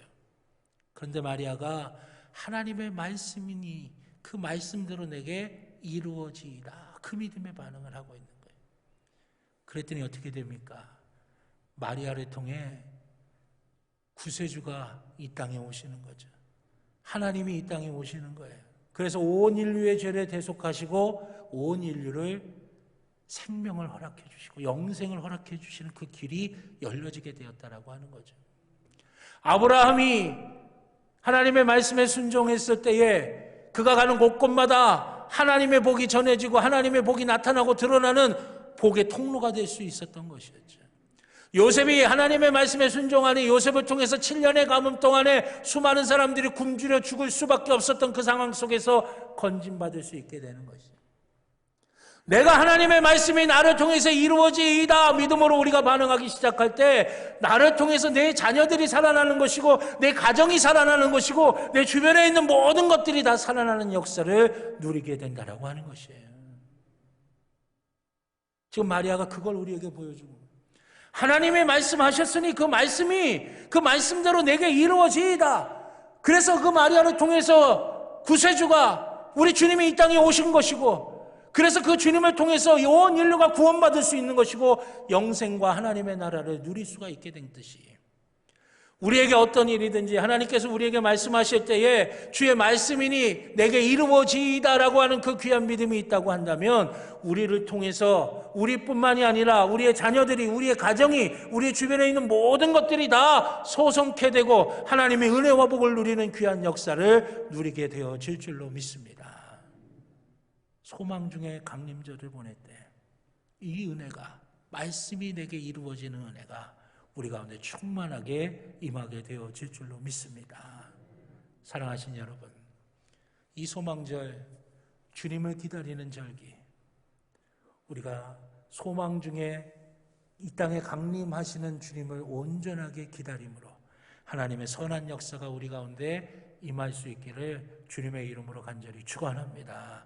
S2: 그런데 마리아가 하나님의 말씀이니 그 말씀대로 내게 이루어지이다. 그 믿음의 반응을 하고 있는 거예요. 그랬더니 어떻게 됩니까? 마리아를 통해 구세주가 이 땅에 오시는 거죠. 하나님이 이 땅에 오시는 거예요. 그래서 온 인류의 죄를 대속하시고 온 인류를 생명을 허락해 주시고 영생을 허락해 주시는 그 길이 열려지게 되었다라고 하는 거죠. 아브라함이 하나님의 말씀에 순종했을 때에 그가 가는 곳곳마다 하나님의 복이 전해지고 하나님의 복이 나타나고 드러나는 복의 통로가 될 수 있었던 것이었죠. 요셉이 하나님의 말씀에 순종하니 요셉을 통해서 7년의 가뭄 동안에 수많은 사람들이 굶주려 죽을 수밖에 없었던 그 상황 속에서 건진받을 수 있게 되는 것이죠. 내가 하나님의 말씀이 나를 통해서 이루어지이다 믿음으로 우리가 반응하기 시작할 때 나를 통해서 내 자녀들이 살아나는 것이고 내 가정이 살아나는 것이고 내 주변에 있는 모든 것들이 다 살아나는 역사를 누리게 된다라고 하는 것이에요. 지금 마리아가 그걸 우리에게 보여주고 하나님의 말씀하셨으니 그 말씀이 그 말씀대로 내게 이루어지이다. 그래서 그 마리아를 통해서 구세주가 우리 주님이 이 땅에 오신 것이고 그래서 그 주님을 통해서 온 인류가 구원받을 수 있는 것이고 영생과 하나님의 나라를 누릴 수가 있게 된 뜻이 우리에게 어떤 일이든지 하나님께서 우리에게 말씀하실 때에 주의 말씀이니 내게 이루어지이다라고 하는 그 귀한 믿음이 있다고 한다면 우리를 통해서 우리뿐만이 아니라 우리의 자녀들이 우리의 가정이 우리 주변에 있는 모든 것들이 다 소성케 되고 하나님의 은혜와 복을 누리는 귀한 역사를 누리게 되어질 줄로 믿습니다. 소망 중에 강림절을 보낼 때 이 은혜가 말씀이 내게 이루어지는 은혜가 우리 가운데 충만하게 임하게 되어질 줄로 믿습니다. 사랑하신 여러분, 이 소망절, 주님을 기다리는 절기, 우리가 소망 중에 이 땅에 강림하시는 주님을 온전하게 기다림으로 하나님의 선한 역사가 우리 가운데 임할 수 있기를 주님의 이름으로 간절히 축원합니다.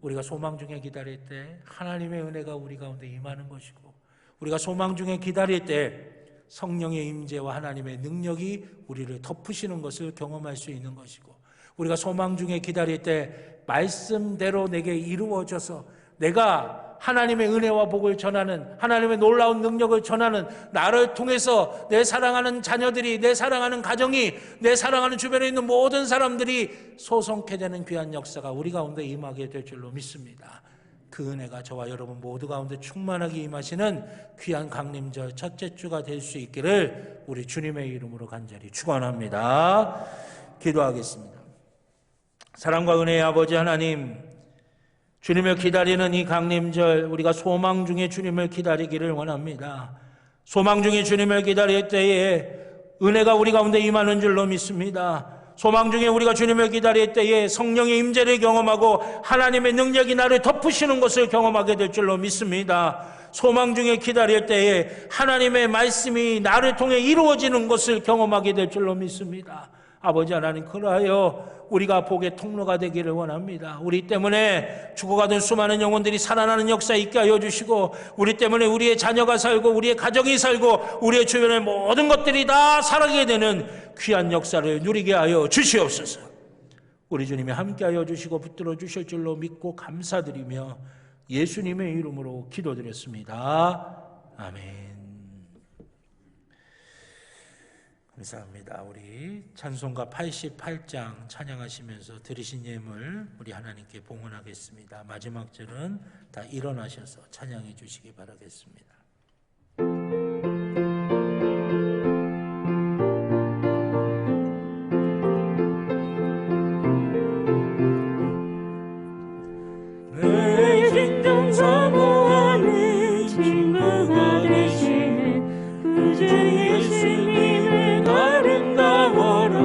S2: 우리가 소망 중에 기다릴 때 하나님의 은혜가 우리 가운데 임하는 것이고 우리가 소망 중에 기다릴 때 성령의 임재와 하나님의 능력이 우리를 덮으시는 것을 경험할 수 있는 것이고 우리가 소망 중에 기다릴 때 말씀대로 내게 이루어져서 내가 하나님의 은혜와 복을 전하는 하나님의 놀라운 능력을 전하는 나를 통해서 내 사랑하는 자녀들이 내 사랑하는 가정이 내 사랑하는 주변에 있는 모든 사람들이 소성케 되는 귀한 역사가 우리 가운데 임하게 될 줄로 믿습니다. 그 은혜가 저와 여러분 모두 가운데 충만하게 임하시는 귀한 강림절 첫째 주가 될 수 있기를 우리 주님의 이름으로 간절히 축원합니다. 기도하겠습니다. 사랑과 은혜의 아버지 하나님, 주님을 기다리는 이 강림절 우리가 소망 중에 주님을 기다리기를 원합니다. 소망 중에 주님을 기다릴 때에 은혜가 우리 가운데 임하는 줄로 믿습니다. 소망 중에 우리가 주님을 기다릴 때에 성령의 임재를 경험하고 하나님의 능력이 나를 덮으시는 것을 경험하게 될 줄로 믿습니다. 소망 중에 기다릴 때에 하나님의 말씀이 나를 통해 이루어지는 것을 경험하게 될 줄로 믿습니다. 아버지 하나님, 그러하여 우리가 복의 통로가 되기를 원합니다. 우리 때문에 죽어가던 수많은 영혼들이 살아나는 역사 있게 하여 주시고 우리 때문에 우리의 자녀가 살고 우리의 가정이 살고 우리의 주변의 모든 것들이 다 살아가게 되는 귀한 역사를 누리게 하여 주시옵소서. 우리 주님이 함께 하여 주시고 붙들어 주실 줄로 믿고 감사드리며 예수님의 이름으로 기도드렸습니다. 아멘. 감사합니다. 우리 찬송가 88장 찬양하시면서 드리신 예물 우리 하나님께 봉헌하겠습니다. 마지막 절은 다 일어나셔서 찬양해 주시기 바라겠습니다.
S4: 내 진정 사모하는 친구가 되시는 그 주 예수님의 아름다워라.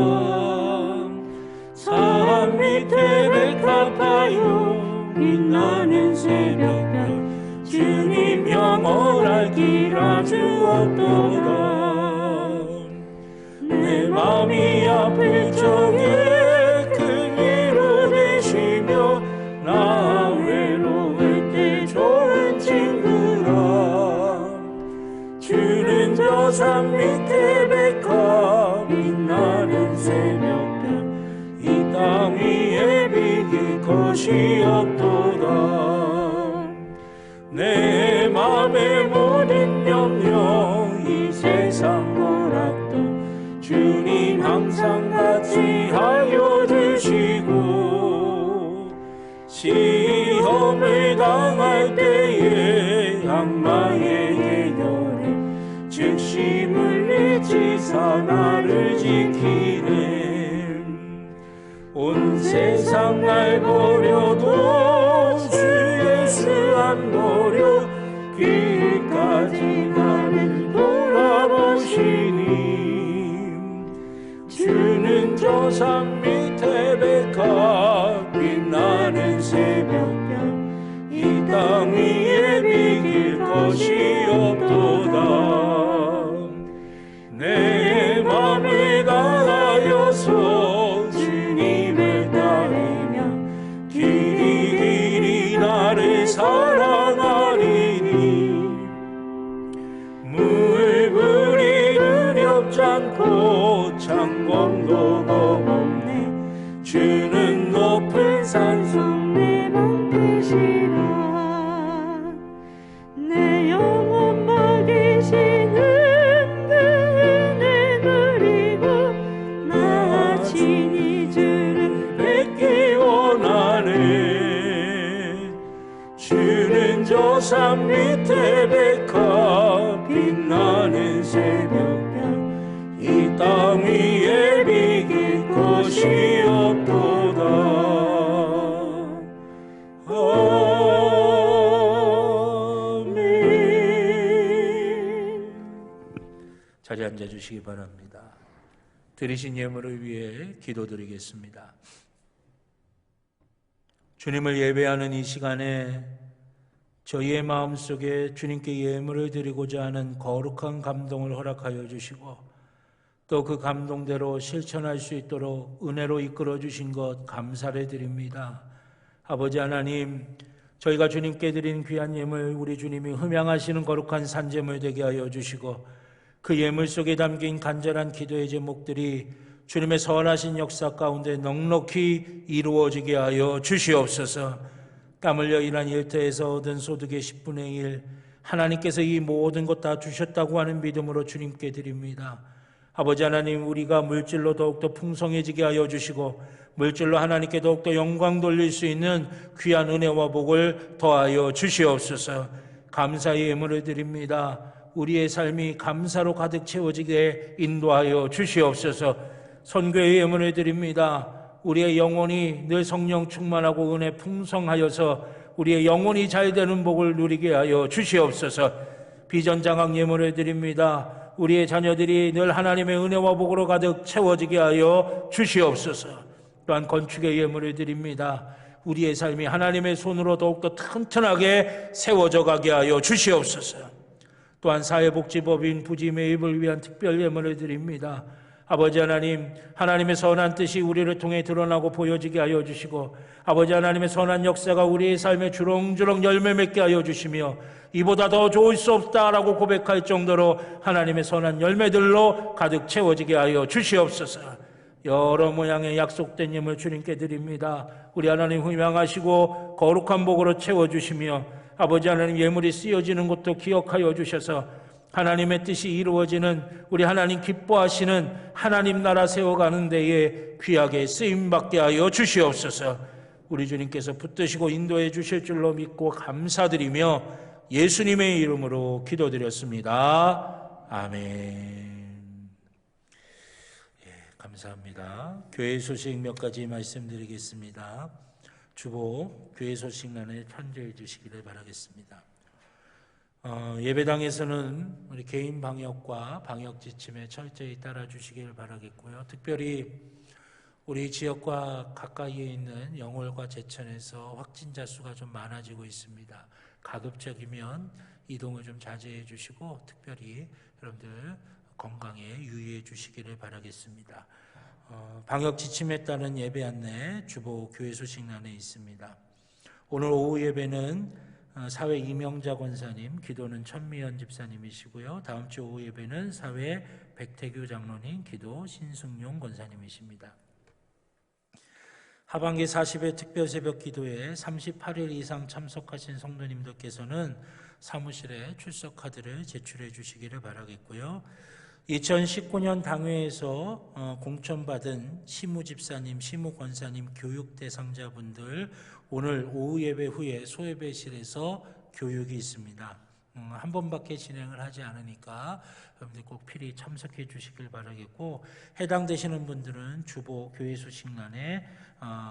S4: 산 밑에 백합하여 빛나는 새벽별 주님 영원할 길 아주 없도다. 내 맘이 아플 적에 큰 저 산 밑에 백합 빛나는 새벽별 이 땅 위에 비길 것이 없도다. 내 맘의 모든 염려 이 세상 거락도 주님 항상 같이 하여 주시고 시험을 당할 때에 악마의 계결에 즉시 물리치사 나를 지키네. 온 세상 날 버려도 주 예수 안 버려 길까지 나를 돌아보시니 주는 저 산 밑에 백합 빛나는 새벽별 이 땅 위에 비길 것이 없도다. 내 맘을 다하여서 주님을 따르며 길이 나를 사랑하리니 물 부리는 협찬고 창검도 겁없네. 주는 높은 산속 내 몸되시라. 내 영혼 먹이시는 그 은혜 누리고 나 친히 주를 뵙기 원하네. 주는 저 산 밑에 백합 빛나는 새벽별 이 땅 위에 비길 것이 없도다. 아멘.
S2: 자리에 앉아주시기 바랍니다. 드리신 예물을 위해 기도드리겠습니다. 주님을 예배하는 이 시간에 저희의 마음속에 주님께 예물을 드리고자 하는 거룩한 감동을 허락하여 주시고 또 그 감동대로 실천할 수 있도록 은혜로 이끌어 주신 것 감사를 드립니다. 아버지 하나님, 저희가 주님께 드린 귀한 예물 우리 주님이 흠양하시는 거룩한 산제물 되게 하여 주시고 그 예물 속에 담긴 간절한 기도의 제목들이 주님의 선하신 역사 가운데 넉넉히 이루어지게 하여 주시옵소서. 땀 흘려 일한 일터에서 얻은 소득의 10분의 1 하나님께서 이 모든 것 다 주셨다고 하는 믿음으로 주님께 드립니다. 아버지 하나님, 우리가 물질로 더욱더 풍성해지게 하여 주시고 물질로 하나님께 더욱더 영광 돌릴 수 있는 귀한 은혜와 복을 더하여 주시옵소서. 감사의 예물을 드립니다. 우리의 삶이 감사로 가득 채워지게 인도하여 주시옵소서. 선교의 예물을 드립니다. 우리의 영혼이 늘 성령 충만하고 은혜 풍성하여서 우리의 영혼이 잘 되는 복을 누리게 하여 주시옵소서. 비전장학 예물을 드립니다. 우리의 자녀들이 늘 하나님의 은혜와 복으로 가득 채워지게 하여 주시옵소서. 또한 건축의 예물을 드립니다. 우리의 삶이 하나님의 손으로 더욱더 튼튼하게 세워져 가게 하여 주시옵소서. 또한 사회복지법인 부지 매입을 위한 특별 예물을 드립니다. 아버지 하나님, 하나님의 선한 뜻이 우리를 통해 드러나고 보여지게 하여 주시고 아버지 하나님의 선한 역사가 우리의 삶에 주렁주렁 열매 맺게 하여 주시며 이보다 더 좋을 수 없다라고 고백할 정도로 하나님의 선한 열매들로 가득 채워지게 하여 주시옵소서. 여러 모양의 약속된 예물 주님께 드립니다. 우리 하나님 흠양하시고 거룩한 복으로 채워주시며 아버지 하나님 예물이 쓰여지는 것도 기억하여 주셔서 하나님의 뜻이 이루어지는 우리 하나님 기뻐하시는 하나님 나라 세워가는 데에 귀하게 쓰임받게 하여 주시옵소서. 우리 주님께서 붙드시고 인도해 주실 줄로 믿고 감사드리며 예수님의 이름으로 기도드렸습니다. 아멘. 감사합니다. 교회 소식 몇 가지 말씀드리겠습니다. 주보 교회 소식란에 편지해 주시기를 바라겠습니다. 예배당에서는 우리 개인 방역과 방역 지침에 철저히 따라 주시길 바라겠고요. 특별히 우리 지역과 가까이에 있는 영월과 제천에서 확진자 수가 좀 많아지고 있습니다. 가급적이면 이동을 좀 자제해 주시고 특별히 여러분들 건강에 유의해 주시기를 바라겠습니다. 방역 지침에 따른 예배 안내 주보 교회 소식란에 있습니다. 오늘 오후 예배는 사회 이명자 권사님, 기도는 천미연 집사님이시고요. 다음 주 오후 예배는 사회 백태규 장로님, 기도 신승용 권사님이십니다. 하반기 40회 특별 새벽 기도에 38일 이상 참석하신 성도님들께서는 사무실에 출석 카드를 제출해 주시기를 바라겠고요. 2019년 당회에서 공천받은 시무집사님, 시무권사님 교육 대상자분들 오늘 오후 예배 후에 소예배실에서 교육이 있습니다. 한 번밖에 진행을 하지 않으니까 여러분들 꼭 필히 참석해 주시길 바라겠고, 해당되시는 분들은 주보 교회 소식란에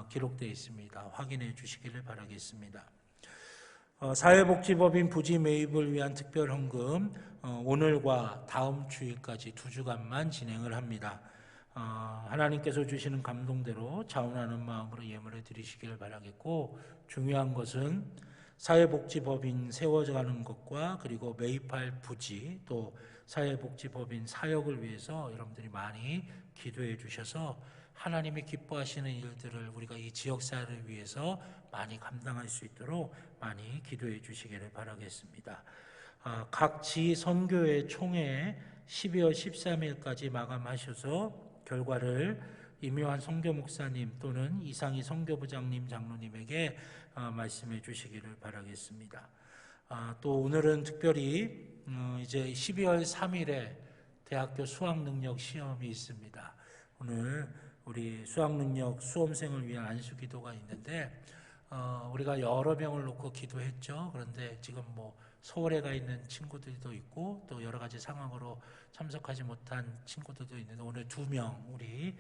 S2: 기록되어 있습니다. 확인해 주시기를 바라겠습니다. 사회복지법인 부지 매입을 위한 특별헌금 오늘과 다음 주일까지 2주간만 진행을 합니다. 하나님께서 주시는 감동대로 자원하는 마음으로 예물을 드리시기를 바라겠고, 중요한 것은 사회복지법인 세워가는 것과 그리고 매입할 부지 또 사회복지법인 사역을 위해서 여러분들이 많이 기도해 주셔서 하나님이 기뻐하시는 일들을 우리가 이 지역사회를 위해서 많이 감당할 수 있도록 많이 기도해 주시기를 바라겠습니다. 각 지 선교회 총회 12월 13일까지 마감하셔서 결과를 임요한 선교 목사님 또는 이상희 선교부장님 장로님에게 말씀해 주시기를 바라겠습니다. 또 오늘은 특별히 이제 12월 3일에 대학교 수학능력 시험이 있습니다. 오늘 우리 수학능력 수험생을 위한 안수기도가 있는데 우리가 여러 명을 놓고 기도했죠. 그런데 지금 서울에 가 있는 친구들도 있고 또 여러 가지 상황으로 참석하지 못한 친구들도 있는데 오늘 2명 우리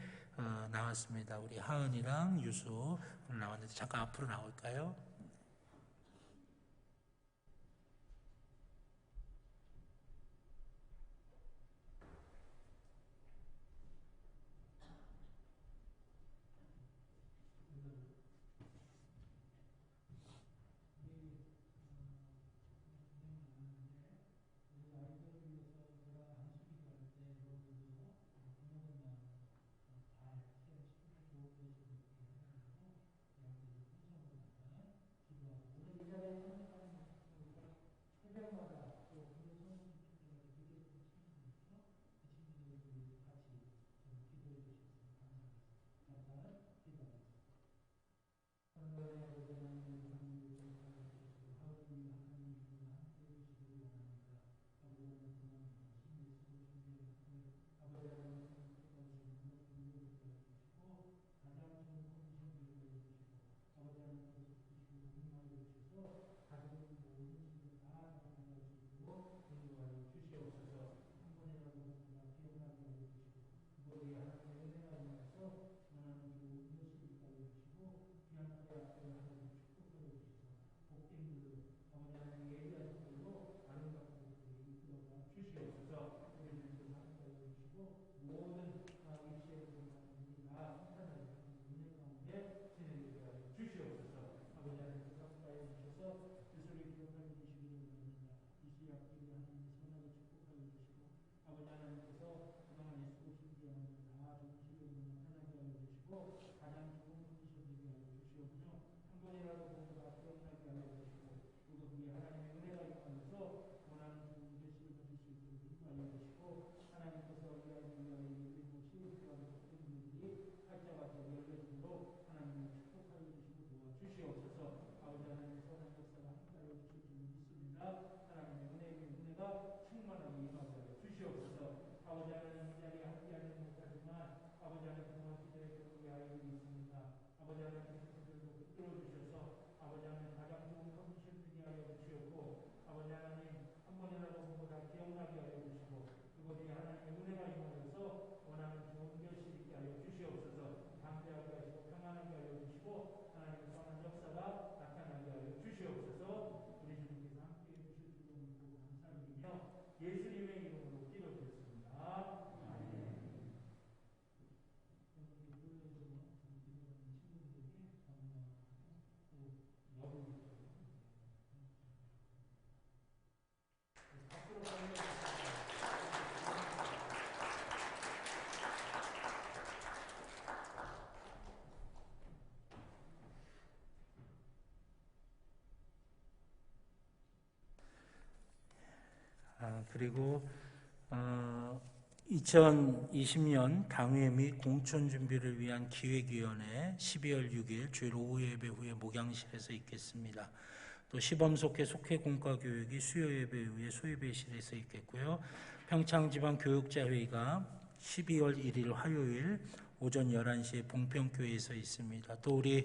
S2: 나왔습니다. 우리 하은이랑 유수 오늘 나왔는데 잠깐 앞으로 나올까요? 그리고 2020년 당회 및 공천 준비를 위한 기획위원회 12월 6일 주일 오후 예배 후에 목양실에서 있겠습니다. 또 시범속회 속회 공과교육이 수요 예배 후에 소예배실에서 있겠고요. 평창지방교육자회의가 12월 1일 화요일 오전 11시에 봉평교회에서 있습니다. 또 우리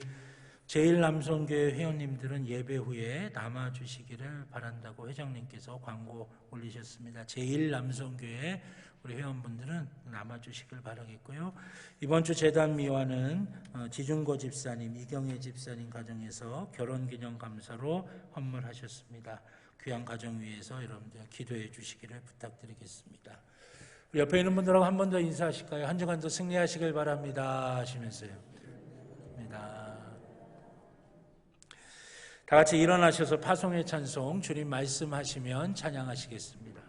S2: 제1남성교회 회원님들은 예배 후에 남아주시기를 바란다고 회장님께서 광고 올리셨습니다. 제1남성교회 우리 회원분들은 남아주시길 바라겠고요. 이번 주 재단미화는 지중거 집사님, 이경혜 집사님 가정에서 결혼기념감사로 헌물하셨습니다. 귀한 가정 위해서 여러분들 기도해 주시기를 부탁드리겠습니다. 우리 옆에 있는 분들하고 한 번 더 인사하실까요? 한 주간 더 승리하시길 바랍니다 하시면서요. 다 같이 일어나셔서 파송의 찬송 주님 말씀하시면 찬양하시겠습니다.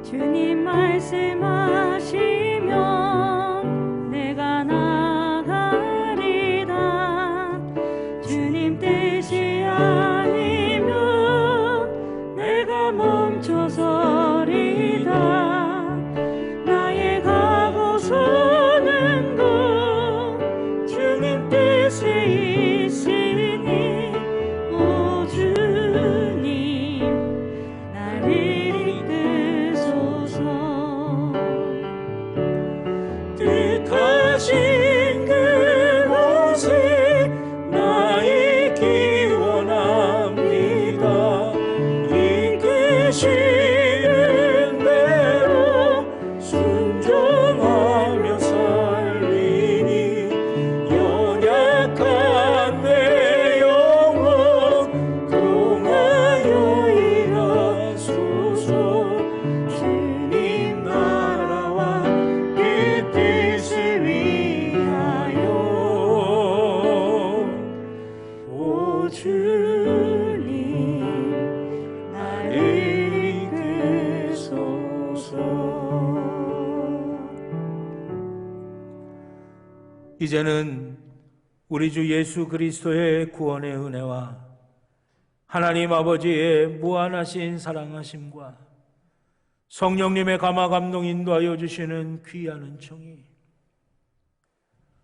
S5: 주님 말씀하시면 내가 나가리다. 주님 뜻이 아니면 내가 멈춰서리다. 나의 가고서는 곳 주님 뜻이 있으니 오 주님 나를 이끄소서.
S4: 뜻하신 그곳에 나의 기원합니다. 이끄시는 대로 순종하며 살리니 연약한 내 영혼 통하여 일하소서. 주님 나라와 그 뜻을 위하여 오 주님 나를 이끄소서.
S2: 이제는 우리 주 예수 그리스도의 구원의 은혜와 하나님 아버지의 무한하신 사랑하심과 성령님의 감화 감동 인도하여 주시는 귀한 은총이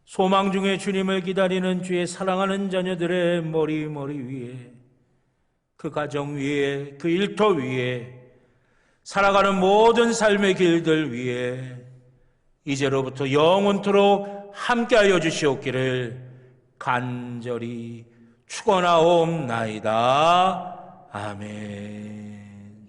S2: 소망 중에 주님을 기다리는 주의 사랑하는 자녀들의 머리 위에, 그 가정 위에, 그 일터 위에, 살아가는 모든 삶의 길들 위에 이제로부터 영원토록 함께하여 주시옵기를 간절히 축원하옵나이다. 아멘.